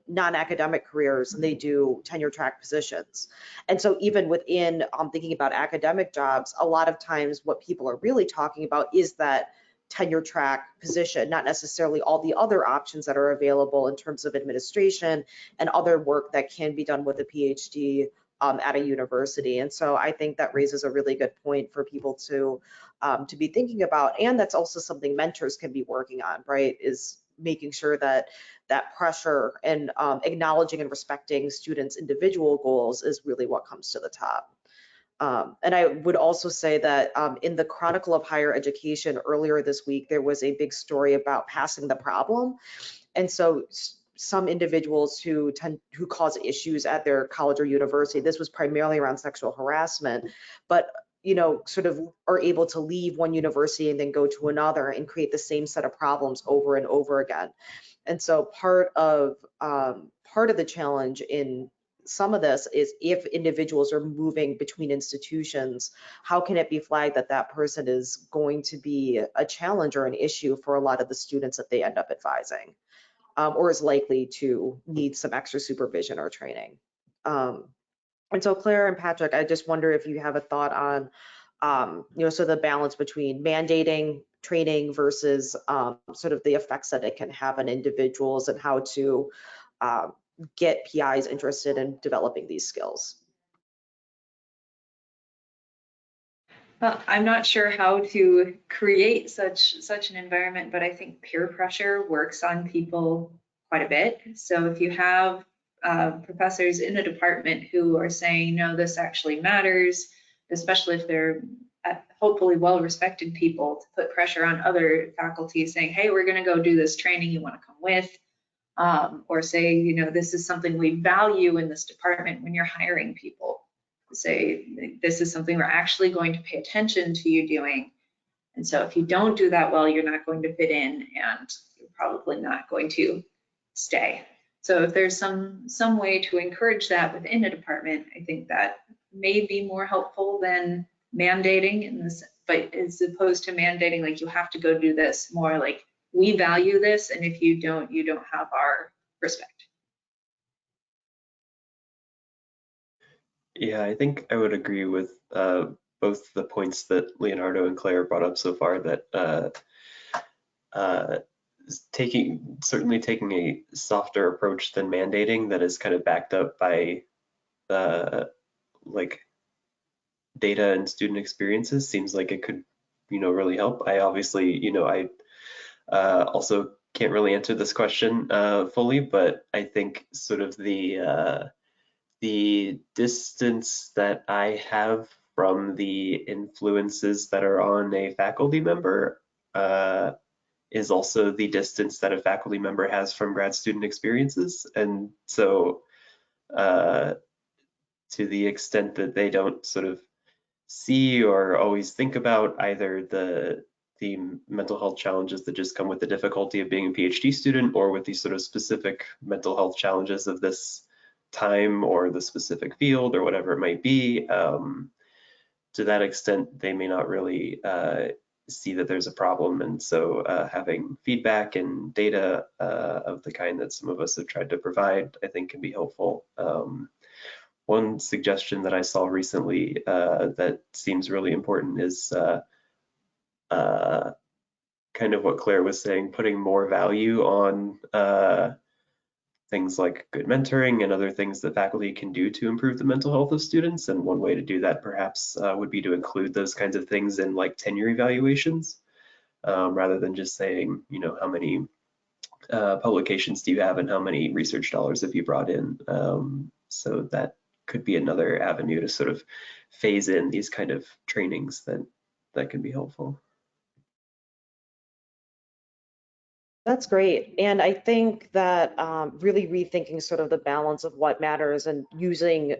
non-academic careers than they do tenure track positions. And so even within thinking about academic jobs, a lot of times what people are really talking about is that tenure track position, not necessarily all the other options that are available in terms of administration and other work that can be done with a PhD at a university. And so I think that raises a really good point for people to be thinking about. And that's also something mentors can be working on, right? Is making sure that that pressure and acknowledging and respecting students' individual goals is really what comes to the top. And I would also say that in the Chronicle of Higher Education earlier this week, there was a big story about passing the problem. And so some individuals who cause issues at their college or university, this was primarily around sexual harassment, but sort of are able to leave one university and then go to another and create the same set of problems over and over again. And so part of the challenge in some of this is, if individuals are moving between institutions, how can it be flagged that that person is going to be a challenge or an issue for a lot of the students that they end up advising, or is likely to need some extra supervision or training. And so Claire and Patrick, I just wonder if you have a thought on, so the balance between mandating training versus sort of the effects that it can have on individuals, and how to get PIs interested in developing these skills. Well, I'm not sure how to create such an environment, but I think peer pressure works on people quite a bit. So if you have professors in a department who are saying, no, this actually matters, especially if they're hopefully well-respected people, to put pressure on other faculty saying, hey, we're going to go do this training, you want to come with? Or say, this is something we value in this department when you're hiring people. Say, this is something we're actually going to pay attention to you doing. And so if you don't do that well, you're not going to fit in, and you're probably not going to stay. So if there's some way to encourage that within a department, I think that may be more helpful than mandating in this, but as opposed to mandating, like, you have to go do this, more like, we value this, and if you don't have our respect. Yeah, I think I would agree with both the points that Leonardo and Claire brought up so far, that certainly taking a softer approach than mandating that is kind of backed up by like data and student experiences seems like it could really help. I obviously I also can't really answer this question fully, but I think sort of the distance that I have from the influences that are on a faculty member is also the distance that a faculty member has from grad student experiences. And so to the extent that they don't sort of see or always think about either the mental health challenges that just come with the difficulty of being a PhD student, or with these sort of specific mental health challenges of this time or the specific field or whatever it might be, to that extent, they may not really see that there's a problem. And so having feedback and data of the kind that some of us have tried to provide, I think can be helpful. One suggestion that I saw recently that seems really important is kind of what Claire was saying, putting more value on things like good mentoring and other things that faculty can do to improve the mental health of students. And one way to do that perhaps would be to include those kinds of things in like tenure evaluations, rather than just saying, you know, how many publications do you have and how many research dollars have you brought in. So that could be another avenue to sort of phase in these kind of trainings that can be helpful. That's great. And I think that really rethinking sort of the balance of what matters and using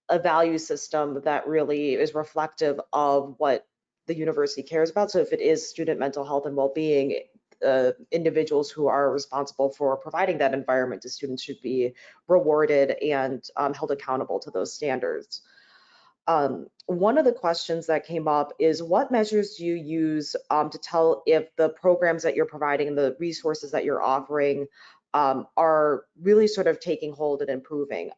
a value system that really is reflective of what the university cares about. So if it is student mental health and well-being, individuals who are responsible for providing that environment to students should be rewarded and held accountable to those standards. One of the questions that came up is, what measures do you use to tell if the programs that you're providing and the resources that you're offering are really sort of taking hold and improving?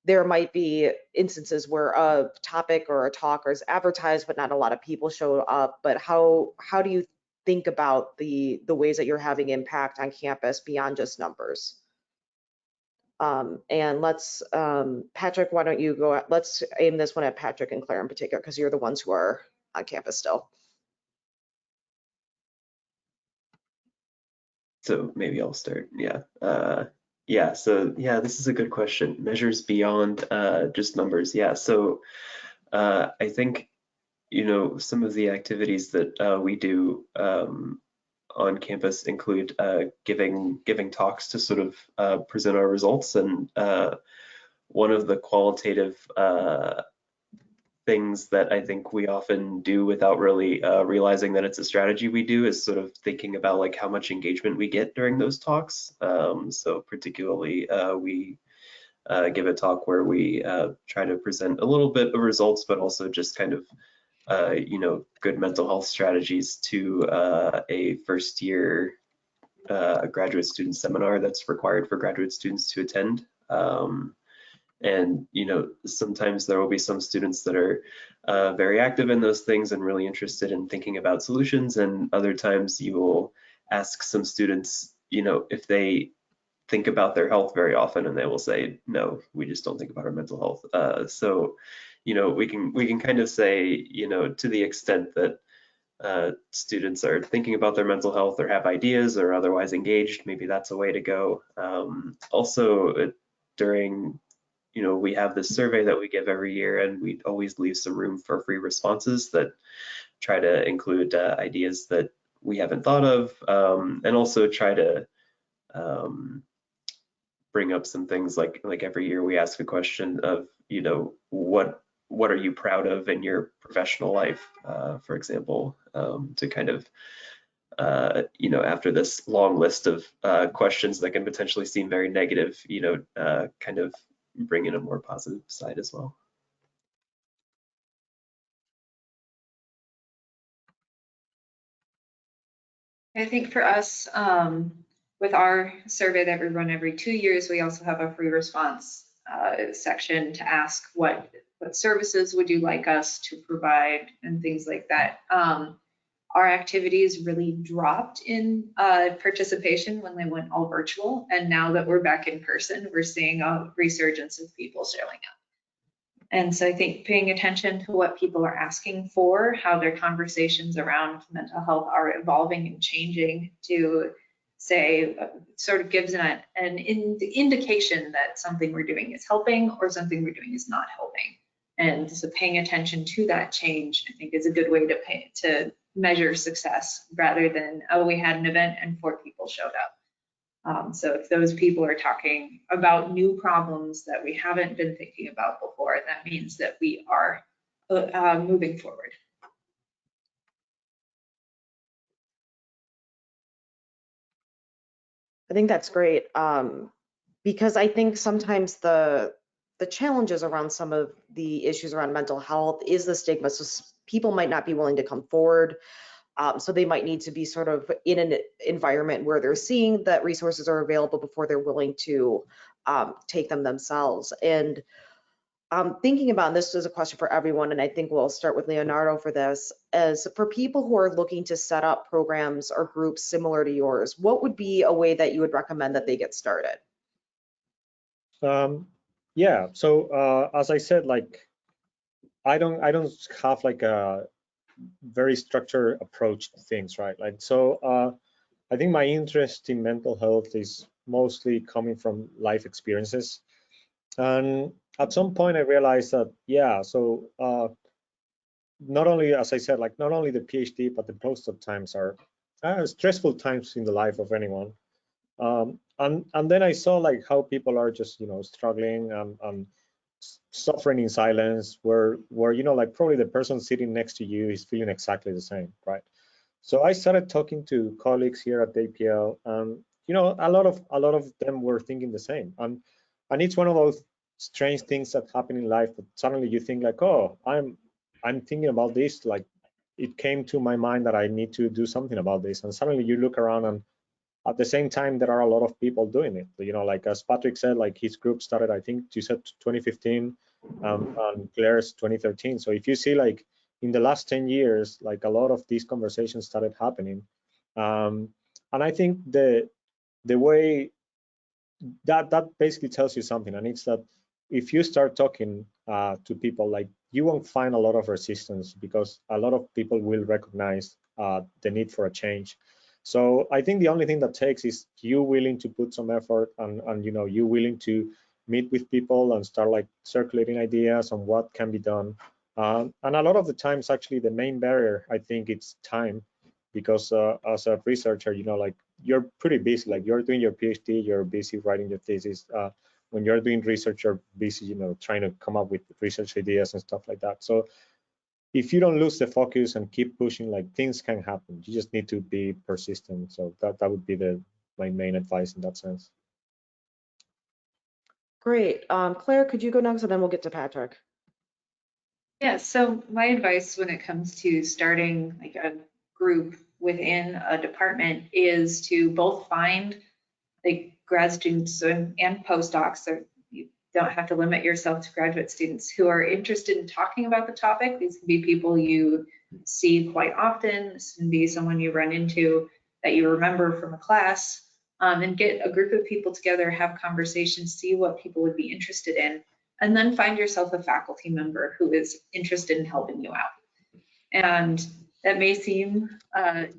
There might be instances where a topic or a talk is advertised, but not a lot of people show up. But how do you think about the ways that you're having impact on campus beyond just numbers? And let's, Patrick, why don't you go, let's aim this one at Patrick and Claire in particular, because you're the ones who are on campus still. So maybe I'll start, yeah. So this is a good question. Measures beyond just numbers, yeah. So I think, you know, some of the activities that we do on campus include giving talks to sort of present our results. And one of the qualitative things that I think we often do without really realizing that it's a strategy we do is sort of thinking about like how much engagement we get during those talks. So particularly we give a talk where we try to present a little bit of results, but also just kind of you know, good mental health strategies to a first year graduate student seminar that's required for graduate students to attend. And, you know, sometimes there will be some students that are very active in those things and really interested in thinking about solutions. And other times you will ask some students, you know, if they think about their health very often, and they will say, no, we just don't think about our mental health. So, you know, we can kind of say, you know, to the extent that students are thinking about their mental health or have ideas or otherwise engaged, maybe that's a way to go. Also, during, you know, we have this survey that we give every year, and we always leave some room for free responses that try to include ideas that we haven't thought of, and also try to bring up some things like every year we ask a question of, you know, what are you proud of in your professional life, for example, to kind of, you know, after this long list of questions that can potentially seem very negative, you know, kind of bring in a more positive side as well. I think for us, with our survey that we run every 2 years, we also have a free response section to ask what services would you like us to provide and things like that. Our activities really dropped in participation when they went all virtual. And now that we're back in person, we're seeing a resurgence of people showing up. And so I think paying attention to what people are asking for, how their conversations around mental health are evolving and changing to say, sort of gives an indication that something we're doing is helping or something we're doing is not helping. And so paying attention to that change, I think, is a good way to measure success rather than, oh, we had an event and 4 people showed up. So if those people are talking about new problems that we haven't been thinking about before, that means that we are moving forward. I think that's great, because I think sometimes the challenges around some of the issues around mental health is the stigma. So people might not be willing to come forward. So they might need to be sort of in an environment where they're seeing that resources are available before they're willing to take them themselves. And thinking about this is a question for everyone, and I think we'll start with Leonardo for this, as for people who are looking to set up programs or groups similar to yours, what would be a way that you would recommend that they get started? Yeah, so as I said, like I don't have like a very structured approach to things, right? Like so I think my interest in mental health is mostly coming from life experiences. And at some point I realized that, yeah, so not only, as I said, like not only the PhD, but the postdoc times are stressful times in the life of anyone. And then I saw like how people are just, you know, struggling and suffering in silence, where you know, like probably the person sitting next to you is feeling exactly the same, right? So I started talking to colleagues here at APL, and you know, a lot of them were thinking the same. And it's one of those strange things that happen in life that suddenly you think like, oh, I'm thinking about this, like it came to my mind that I need to do something about this, and suddenly you look around and at the same time there are a lot of people doing it. You know, like as Patrick said, like his group started, I think you said 2015, and Claire's 2013. So if you see like in the last 10 years, like a lot of these conversations started happening. And I think the way that basically tells you something, and it's that if you start talking to people, like you won't find a lot of resistance, because a lot of people will recognize the need for a change. So I think the only thing that takes is you willing to put some effort, and you know, you willing to meet with people and start like circulating ideas on what can be done. And a lot of the times, actually, the main barrier, I think, it's time, because as a researcher, you know, like you're pretty busy. Like you're doing your PhD, you're busy writing your thesis. When you're doing research, you're busy, you know, trying to come up with research ideas and stuff like that. So if you don't lose the focus and keep pushing, like things can happen. You just need to be persistent. So that would be my main advice in that sense. Great. Claire, could you go next, and then we'll get to Patrick? Yeah, so my advice when it comes to starting like a group within a department is to both find like grad students and postdocs, so you don't have to limit yourself to graduate students who are interested in talking about the topic. These can be people you see quite often. This can be someone you run into that you remember from a class, and get a group of people together, have conversations, see what people would be interested in, and then find yourself a faculty member who is interested in helping you out. And that may seem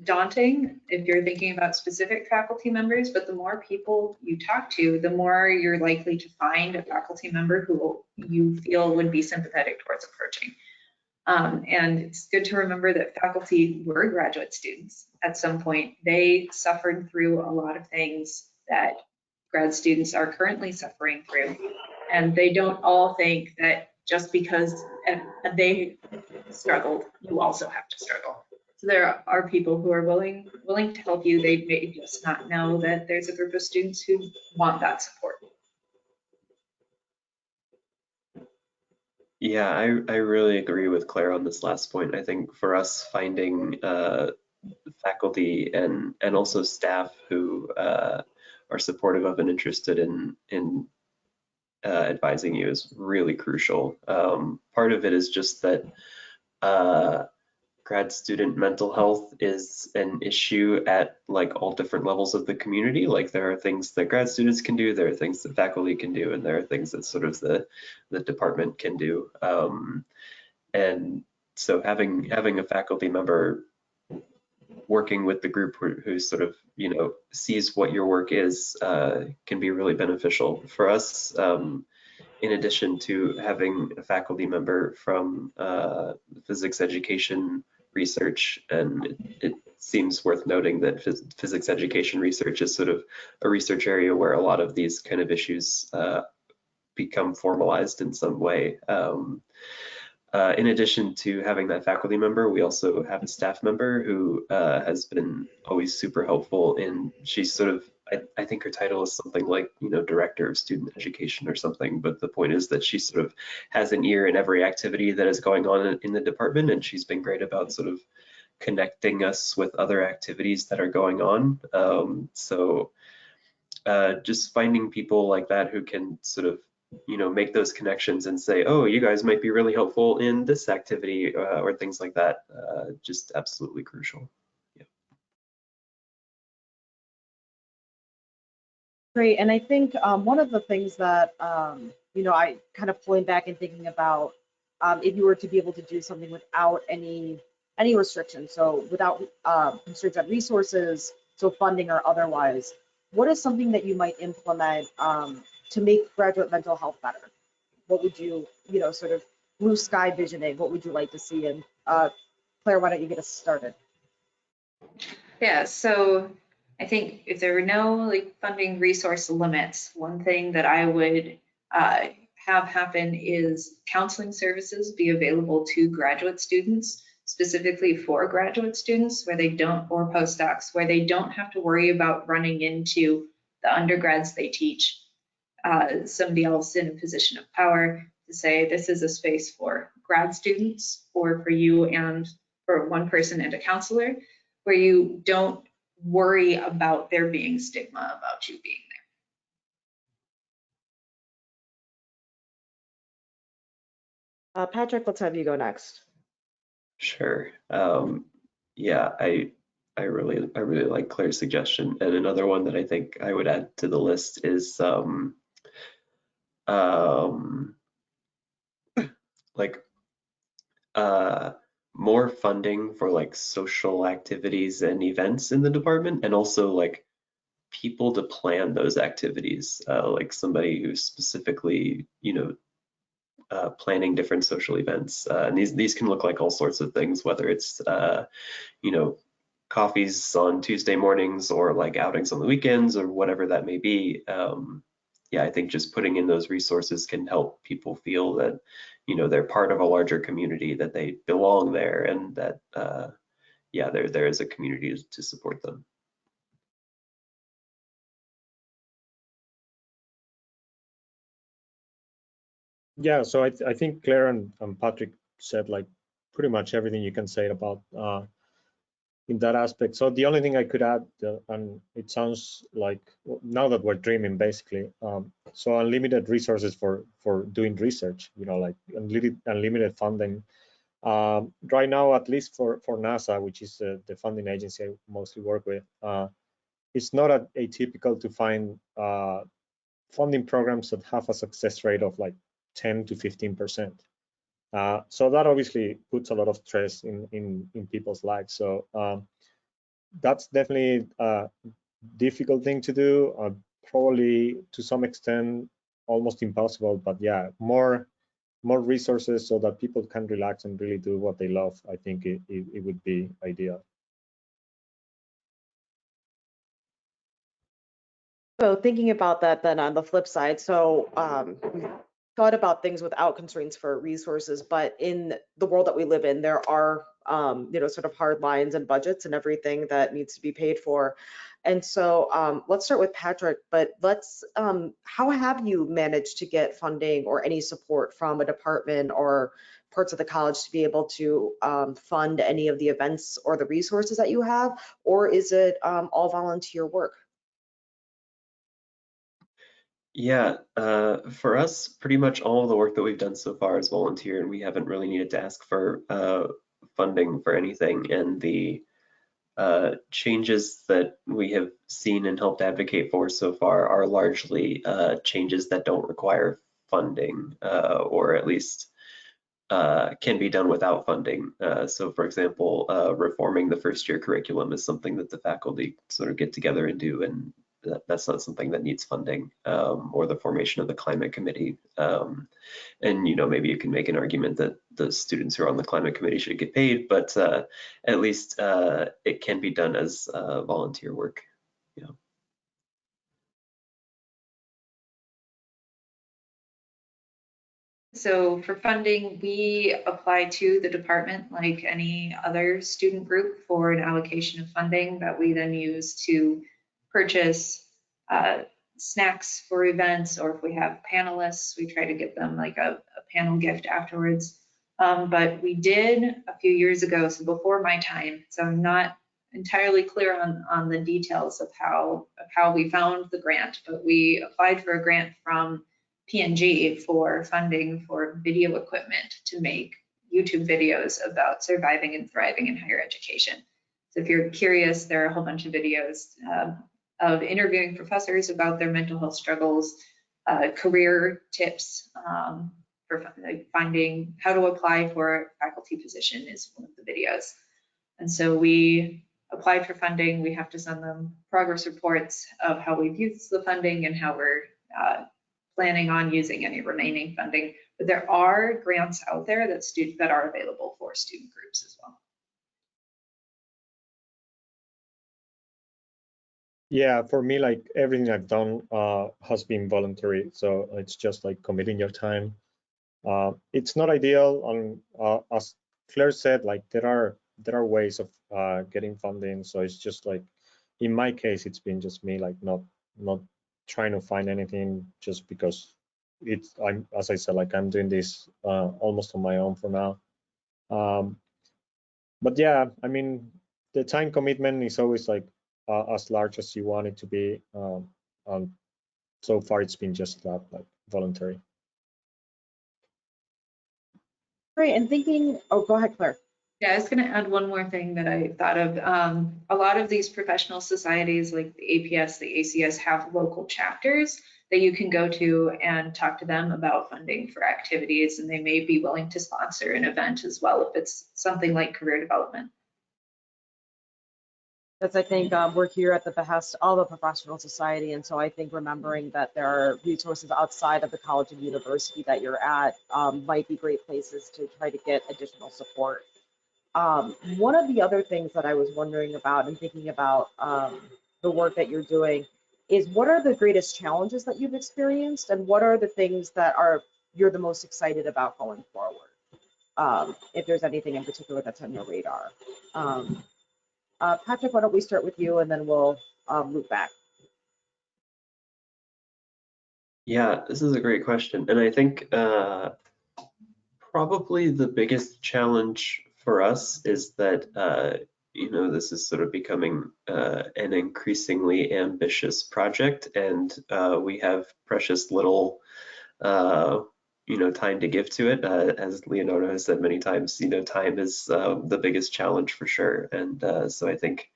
daunting if you're thinking about specific faculty members, but the more people you talk to, the more you're likely to find a faculty member who you feel would be sympathetic towards approaching. And it's good to remember that faculty were graduate students at some point. They suffered through a lot of things that grad students are currently suffering through. And they don't all think that just because they struggled, you also have to struggle. So there are people who are willing to help you. They may just not know that there's a group of students who want that support. Yeah, I really agree with Claire on this last point. I think for us, finding faculty and also staff who are supportive of and interested in advising you is really crucial. Part of it is just that grad student mental health is an issue at like all different levels of the community. Like there are things that grad students can do, there are things that faculty can do, and there are things that sort of the department can do. And so having a faculty member working with the group who sort of, you know, sees what your work is can be really beneficial. For us, in addition to having a faculty member from physics education research, and it seems worth noting that physics education research is sort of a research area where a lot of these kind of issues become formalized in some way. In addition to having that faculty member, we also have a staff member who has been always super helpful. And she's sort of, I think her title is something like, you know, Director of Student Education or something. But the point is that she sort of has an ear in every activity that is going on in the department. And she's been great about sort of connecting us with other activities that are going on. Just finding people like that who can sort of, you know, make those connections and say, oh, you guys might be really helpful in this activity or things like that, just absolutely crucial. Yeah. Great, and I think one of the things that, you know, I kind of pulling back and thinking about if you were to be able to do something without any restrictions, so without constraints on resources, so funding or otherwise, what is something that you might implement to make graduate mental health better? What would you, you know, sort of blue sky visioning, what would you like to see? And Claire, why don't you get us started? Yeah, so I think if there were no like funding resource limits, one thing that I would have happen is counseling services be available to graduate students, specifically for graduate students where they don't, or postdocs, where they don't have to worry about running into the undergrads they teach, somebody else in a position of power to say, this is a space for grad students or for you and for one person and a counselor, where you don't worry about there being stigma about you being there. Patrick, let's have you go next. Sure. Yeah, I really like Claire's suggestion. And another one that I think I would add to the list is like more funding for like social activities and events in the department, and also like people to plan those activities, like somebody who's specifically, you know, planning different social events. And these can look like all sorts of things, whether it's, you know, coffees on Tuesday mornings or like outings on the weekends or whatever that may be. Yeah, I think just putting in those resources can help people feel that, you know, they're part of a larger community, that they belong there, and that, yeah, there is a community to support them. Yeah, so I think Claire and Patrick said like pretty much everything you can say about in that aspect. So the only thing I could add, and it sounds like now that we're dreaming basically, so unlimited resources for doing research, you know, like unlimited funding. Right now, at least for NASA, which is the funding agency I mostly work with, it's not atypical to find funding programs that have a success rate of like 10 to 15%. So that obviously puts a lot of stress in people's lives. So that's definitely a difficult thing to do, probably to some extent almost impossible, but yeah, more resources so that people can relax and really do what they love. I think it would be ideal. So thinking about that then on the flip side, so we thought about things without constraints for resources, but in the world that we live in, there are, you know, sort of hard lines and budgets and everything that needs to be paid for. And so let's start with Patrick, but let's, how have you managed to get funding or any support from a department or parts of the college to be able to fund any of the events or the resources that you have, or is it all volunteer work? Yeah, for us, pretty much all of the work that we've done so far is volunteer, and we haven't really needed to ask for funding for anything. And the changes that we have seen and helped advocate for so far are largely changes that don't require funding, or at least can be done without funding. So for example, reforming the first year curriculum is something that the faculty sort of get together and do, and that's not something that needs funding, or the formation of the climate committee. And maybe you can make an argument that the students who are on the climate committee should get paid, but at least it can be done as volunteer work. So for funding, we apply to the department like any other student group for an allocation of funding that we then use to purchase snacks for events, or if we have panelists, we try to get them like a panel gift afterwards. But we did a few years ago, so before my time, so I'm not entirely clear on the details of how we found the grant, but we applied for a grant from P&G for funding for video equipment to make YouTube videos about surviving and thriving in higher education. So if you're curious, there are a whole bunch of videos of interviewing professors about their mental health struggles, career tips for finding how to apply for a faculty position is one of the videos. And so we applied for funding. We have to send them progress reports of how we've used the funding and how we're planning on using any remaining funding, but there are grants out there that are available for student groups as well. Yeah, for me, like everything I've done has been voluntary, so it's just like committing your time. It's not ideal, and as Claire said, like there are ways of getting funding. So it's just like in my case, it's been just me like not trying to find anything just because I'm, as I said, like I'm doing this almost on my own for now. But yeah, I mean, the time commitment is always like as large as you want it to be. And so far it's been just that, like voluntary. Great, and thinking, oh, go ahead, Claire. Yeah, I was going to add one more thing that I thought of. A lot of these professional societies like the APS, the ACS have local chapters that you can go to and talk to them about funding for activities, and they may be willing to sponsor an event as well if it's something like career development. Because I think we're here at the behest of a professional society, and so I think remembering that there are resources outside of the college and university that you're at might be great places to try to get additional support. One of the other things that I was wondering about and thinking about the work that you're doing is, what are the greatest challenges that you've experienced, and what are the things that you're the most excited about going forward? If there's anything in particular that's on your radar. Patrick, why don't we start with you, and then we'll loop back. Yeah, this is a great question. And I think probably the biggest challenge for us is that, this is sort of becoming an increasingly ambitious project, and we have precious little, time to give to it. As Leonardo has said many times, time is the biggest challenge for sure. And so I think,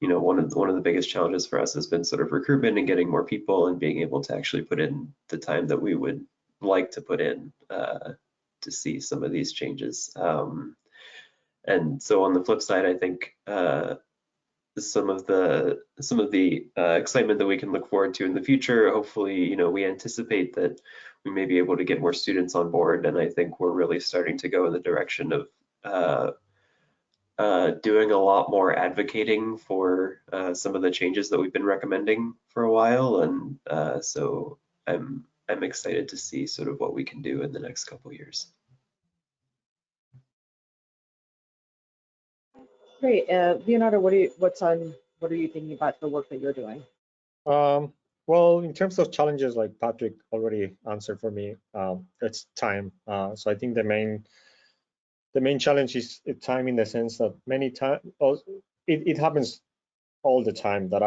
one of the biggest challenges for us has been sort of recruitment and getting more people and being able to actually put in the time that we would like to put in to see some of these changes. And so on the flip side, I think some of the excitement that we can look forward to in the future, hopefully, we anticipate that we may be able to get more students on board. And I think we're really starting to go in the direction of doing a lot more advocating for some of the changes that we've been recommending for a while. And so I'm excited to see sort of what we can do in the next couple of years. Great, Leonardo, what are you thinking about the work that you're doing? Well, in terms of challenges, like Patrick already answered for me, it's time. So I think the main challenge is time, in the sense that many times it happens all the time that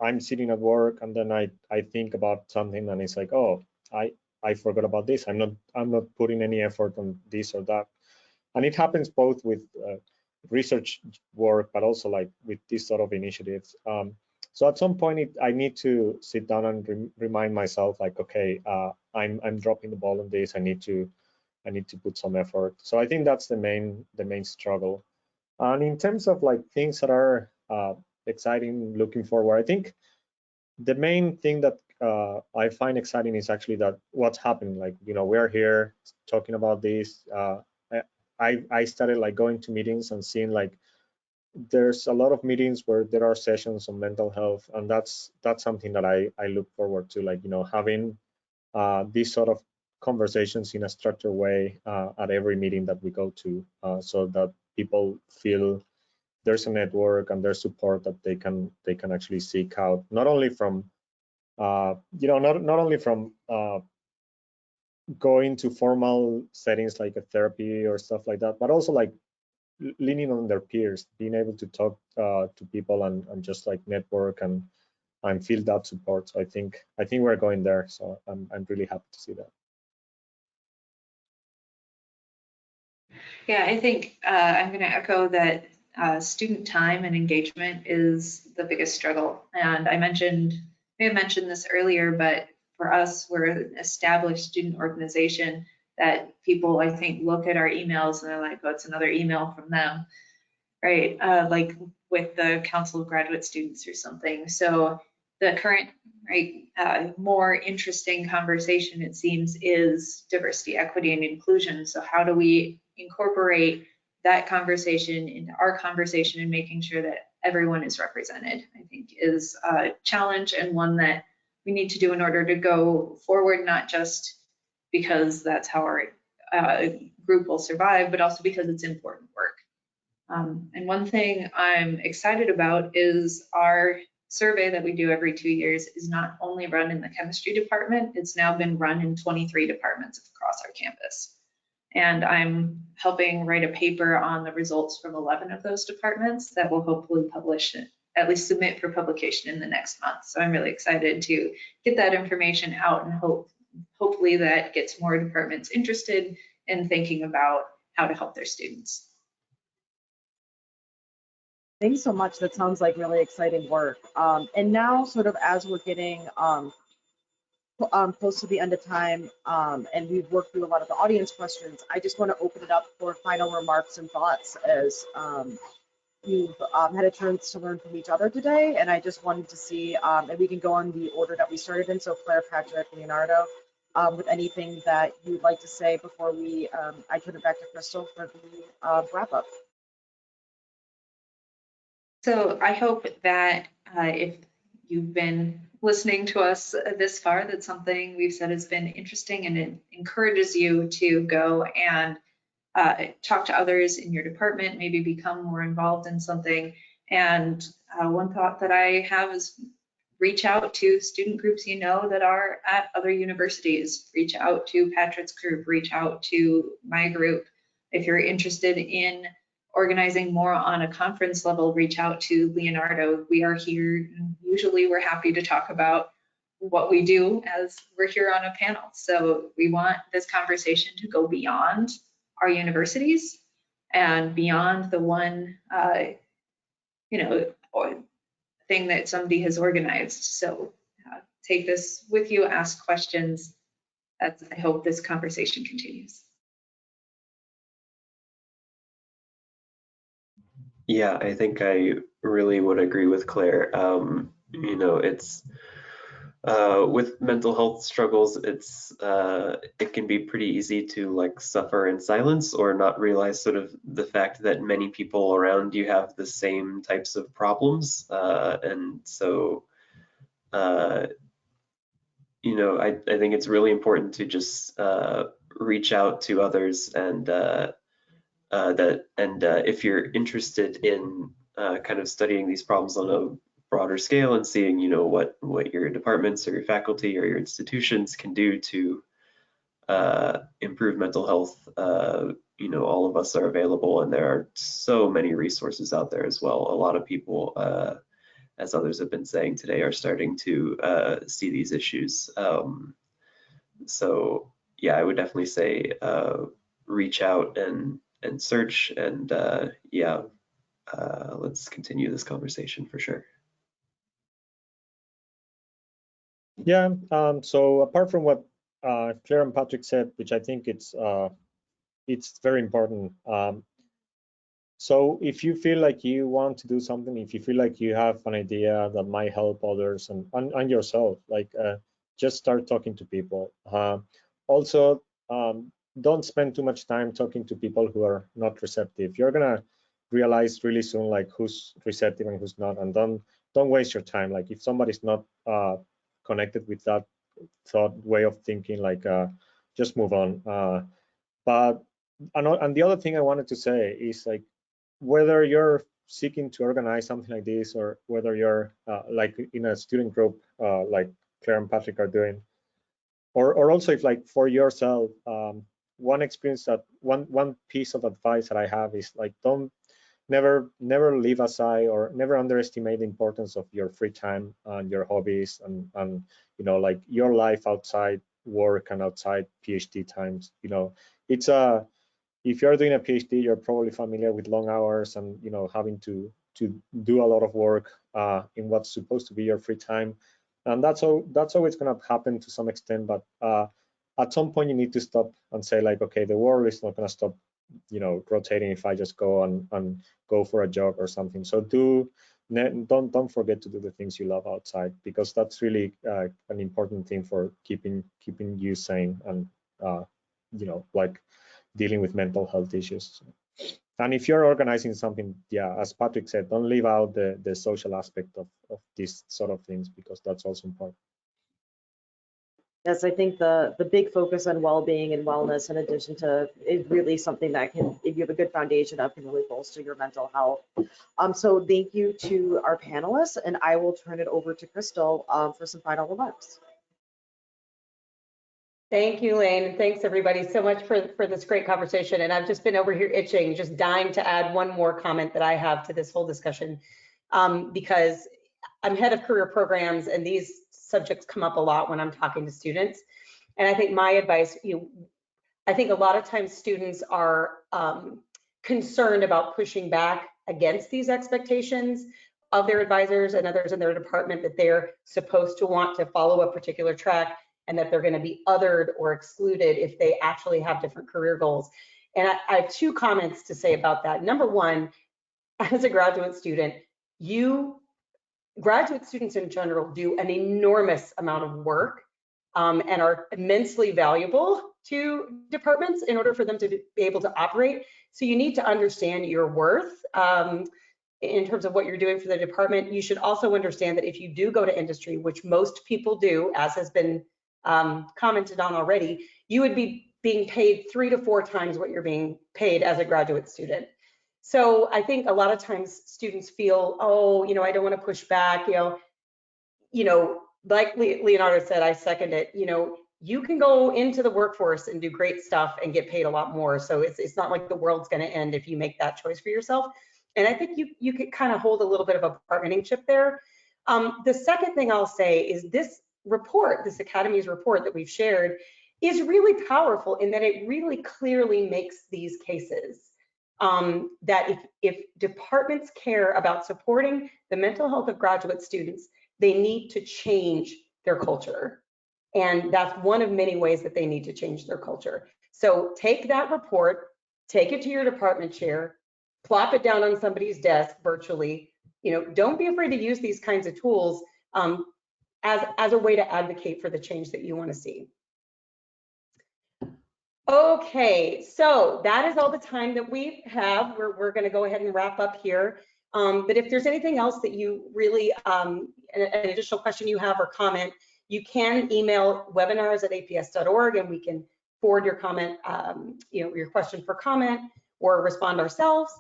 I'm sitting at work and then I think about something and it's like, oh, I forgot about this. I'm not putting any effort on this or that, and it happens both with research work, but also like with these sort of initiatives. So at some point, I need to sit down and remind myself, like, okay, I'm dropping the ball on this. I need to I need to put some effort. So I think that's the main struggle. And in terms of like things that are exciting looking forward, I think the main thing that I find exciting is actually that what's happening. Like, you know, we're here talking about this. I started like going to meetings and seeing like there's a lot of meetings where there are sessions on mental health, and that's something that I look forward to, like, you know, having these sort of conversations in a structured way at every meeting that we go to, so that people feel there's a network and there's support that they can actually seek out, not only from you know, not only from going to formal settings like a therapy or stuff like that, but also like leaning on their peers, being able to talk to people and just like network and feel that support. So I think we're going there. So I'm really happy to see that. Yeah, I think I'm going to echo that student time and engagement is the biggest struggle. And I may have mentioned this earlier, but for us, we're an established student organization that people, I think, look at our emails and they're like, oh, it's another email from them, right? Like with the Council of Graduate Students or something. So the current, right, more interesting conversation, it seems, is diversity, equity, and inclusion. So how do we incorporate that conversation into our conversation and making sure that everyone is represented, I think is a challenge, and one that we need to do in order to go forward, not just because that's how our group will survive, but also because it's important work. And one thing I'm excited about is our survey that we do every 2 years is not only run in the chemistry department, it's now been run in 23 departments across our campus. And I'm helping write a paper on the results from 11 of those departments that will hopefully publish, at least submit for publication in the next month. So I'm really excited to get that information out, and hopefully that gets more departments interested in thinking about how to help their students. Thanks so much. That sounds like really exciting work. And now, sort of as we're getting close to the end of time, and we've worked through a lot of the audience questions, I just want to open it up for final remarks and thoughts as you've had a chance to learn from each other today. And I just wanted to see, and we can go on the order that we started in. So Claire, Patrick, Leonardo, with anything that you'd like to say before I turn it back to Crystal for the wrap up. So I hope that if you've been listening to us this far, that something we've said has been interesting and it encourages you to go and talk to others in your department, maybe become more involved in something. And one thought that I have is reach out to student groups you know that are at other universities. Reach out to Patrick's group, reach out to my group. If you're interested in organizing more on a conference level, reach out to Leonardo. We are here. Usually we're happy to talk about what we do as we're here on a panel. So we want this conversation to go beyond our universities and beyond the one, thing that somebody has organized. So take this with you, ask questions. I hope this conversation continues. Yeah, I think I really would agree with Claire. It's with mental health struggles, it can be pretty easy to like suffer in silence or not realize sort of the fact that many people around you have the same types of problems. And so, I think it's really important to just reach out to others, and if you're interested in kind of studying these problems on a broader scale and seeing, what your departments or your faculty or your institutions can do to improve mental health, all of us are available, and there are so many resources out there as well. A lot of people, as others have been saying today, are starting to see these issues. So yeah, I would definitely say reach out and search, and let's continue this conversation for sure. Yeah, so apart from what Claire and Patrick said, which I think it's it's very important. So if you feel like you want to do something, if you feel like you have an idea that might help others and yourself, like just start talking to people. Also, don't spend too much time talking to people who are not receptive. You're gonna realize really soon like who's receptive and who's not, and don't waste your time. Like if somebody's not connected with that thought way of thinking, like just move on. But and the other thing I wanted to say is like whether you're seeking to organize something like this or whether you're like in a student group like Claire and Patrick are doing, or also if like for yourself, one experience that one piece of advice that I have is like never leave aside or never underestimate the importance of your free time and your hobbies and you know like your life outside work and outside PhD times. You know, it's a if you're doing a PhD, you're probably familiar with long hours and you know having to do a lot of work in what's supposed to be your free time, and that's always going to happen to some extent. But at some point, you need to stop and say like, okay, the world is not going to stop, you know, rotating if I just go and go for a jog or something. So don't forget to do the things you love outside, because that's really an important thing for keeping you sane and you know like dealing with mental health issues. And if you're organizing something, yeah, as Patrick said, don't leave out the social aspect of these sort of things, because that's also important. Yes, I think the big focus on well-being and wellness, in addition to, is really something that can, if you have a good foundation of, can really bolster your mental health. So thank you to our panelists, and I will turn it over to Crystal for some final remarks. Thank you, Lane, and thanks everybody so much for this great conversation. And I've just been over here itching, just dying to add one more comment that I have to this whole discussion, because I'm head of career programs and these subjects come up a lot when I'm talking to students. And I think my advice, I think a lot of times students are concerned about pushing back against these expectations of their advisors and others in their department, that they're supposed to want to follow a particular track and that they're going to be othered or excluded if they actually have different career goals. And I have two comments to say about that. Number one, as a graduate student, graduate students in general do an enormous amount of work and are immensely valuable to departments in order for them to be able to operate. So you need to understand your worth in terms of what you're doing for the department. You should also understand that if you do go to industry, which most people do, as has been commented on already, you would be being paid 3 to 4 times what you're being paid as a graduate student. So I think a lot of times students feel, oh, you know, I don't want to push back, you know, like Leonardo said, I second it, you know, you can go into the workforce and do great stuff and get paid a lot more. So it's not like the world's going to end if you make that choice for yourself. And I think you could kind of hold a little bit of a bargaining chip there. The second thing I'll say is this report, this Academy's report that we've shared, is really powerful in that it really clearly makes these cases. That if departments care about supporting the mental health of graduate students, they need to change their culture. And that's one of many ways that they need to change their culture. So take that report, take it to your department chair, plop it down on somebody's desk virtually. You know, don't be afraid to use these kinds of tools as a way to advocate for the change that you want to see. Okay, so that is all the time that we have. We're going to go ahead and wrap up here. But if there's anything else that you really, an additional question you have or comment, you can email webinars@aps.org and we can forward your comment, you know, your question for comment or respond ourselves.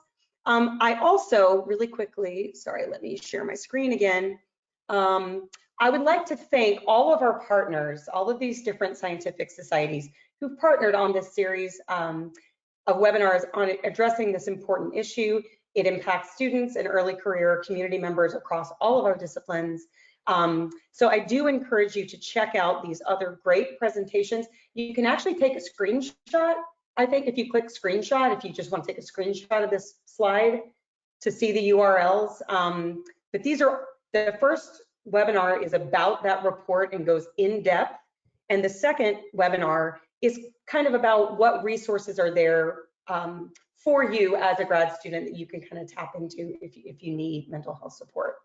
I also really quickly, sorry, let me share my screen again. I would like to thank all of our partners, all of these different scientific societies who've partnered on this series of webinars on addressing this important issue. It impacts students and early career community members across all of our disciplines. So I do encourage you to check out these other great presentations. You can actually take a screenshot. I think if you click screenshot, if you just want to take a screenshot of this slide to see the URLs. But these are, the first webinar is about that report and goes in depth. And the second webinar is kind of about what resources are there for you as a grad student that you can kind of tap into if you need mental health support.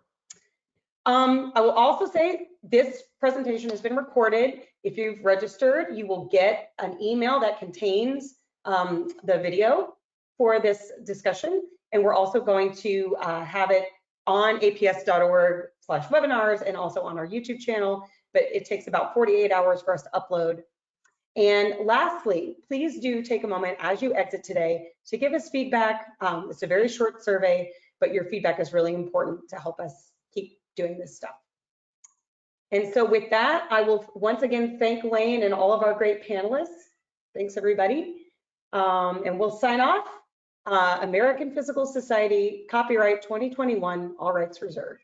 I will also say this presentation has been recorded. If you've registered, you will get an email that contains the video for this discussion. And we're also going to have it on aps.org/webinars and also on our YouTube channel, but it takes about 48 hours for us to upload. And lastly, please do take a moment as you exit today to give us feedback. It's a very short survey, but your feedback is really important to help us keep doing this stuff. And so with that, I will once again thank Lane and all of our great panelists. Thanks, everybody. And we'll sign off. American Physical Society, copyright 2021, all rights reserved.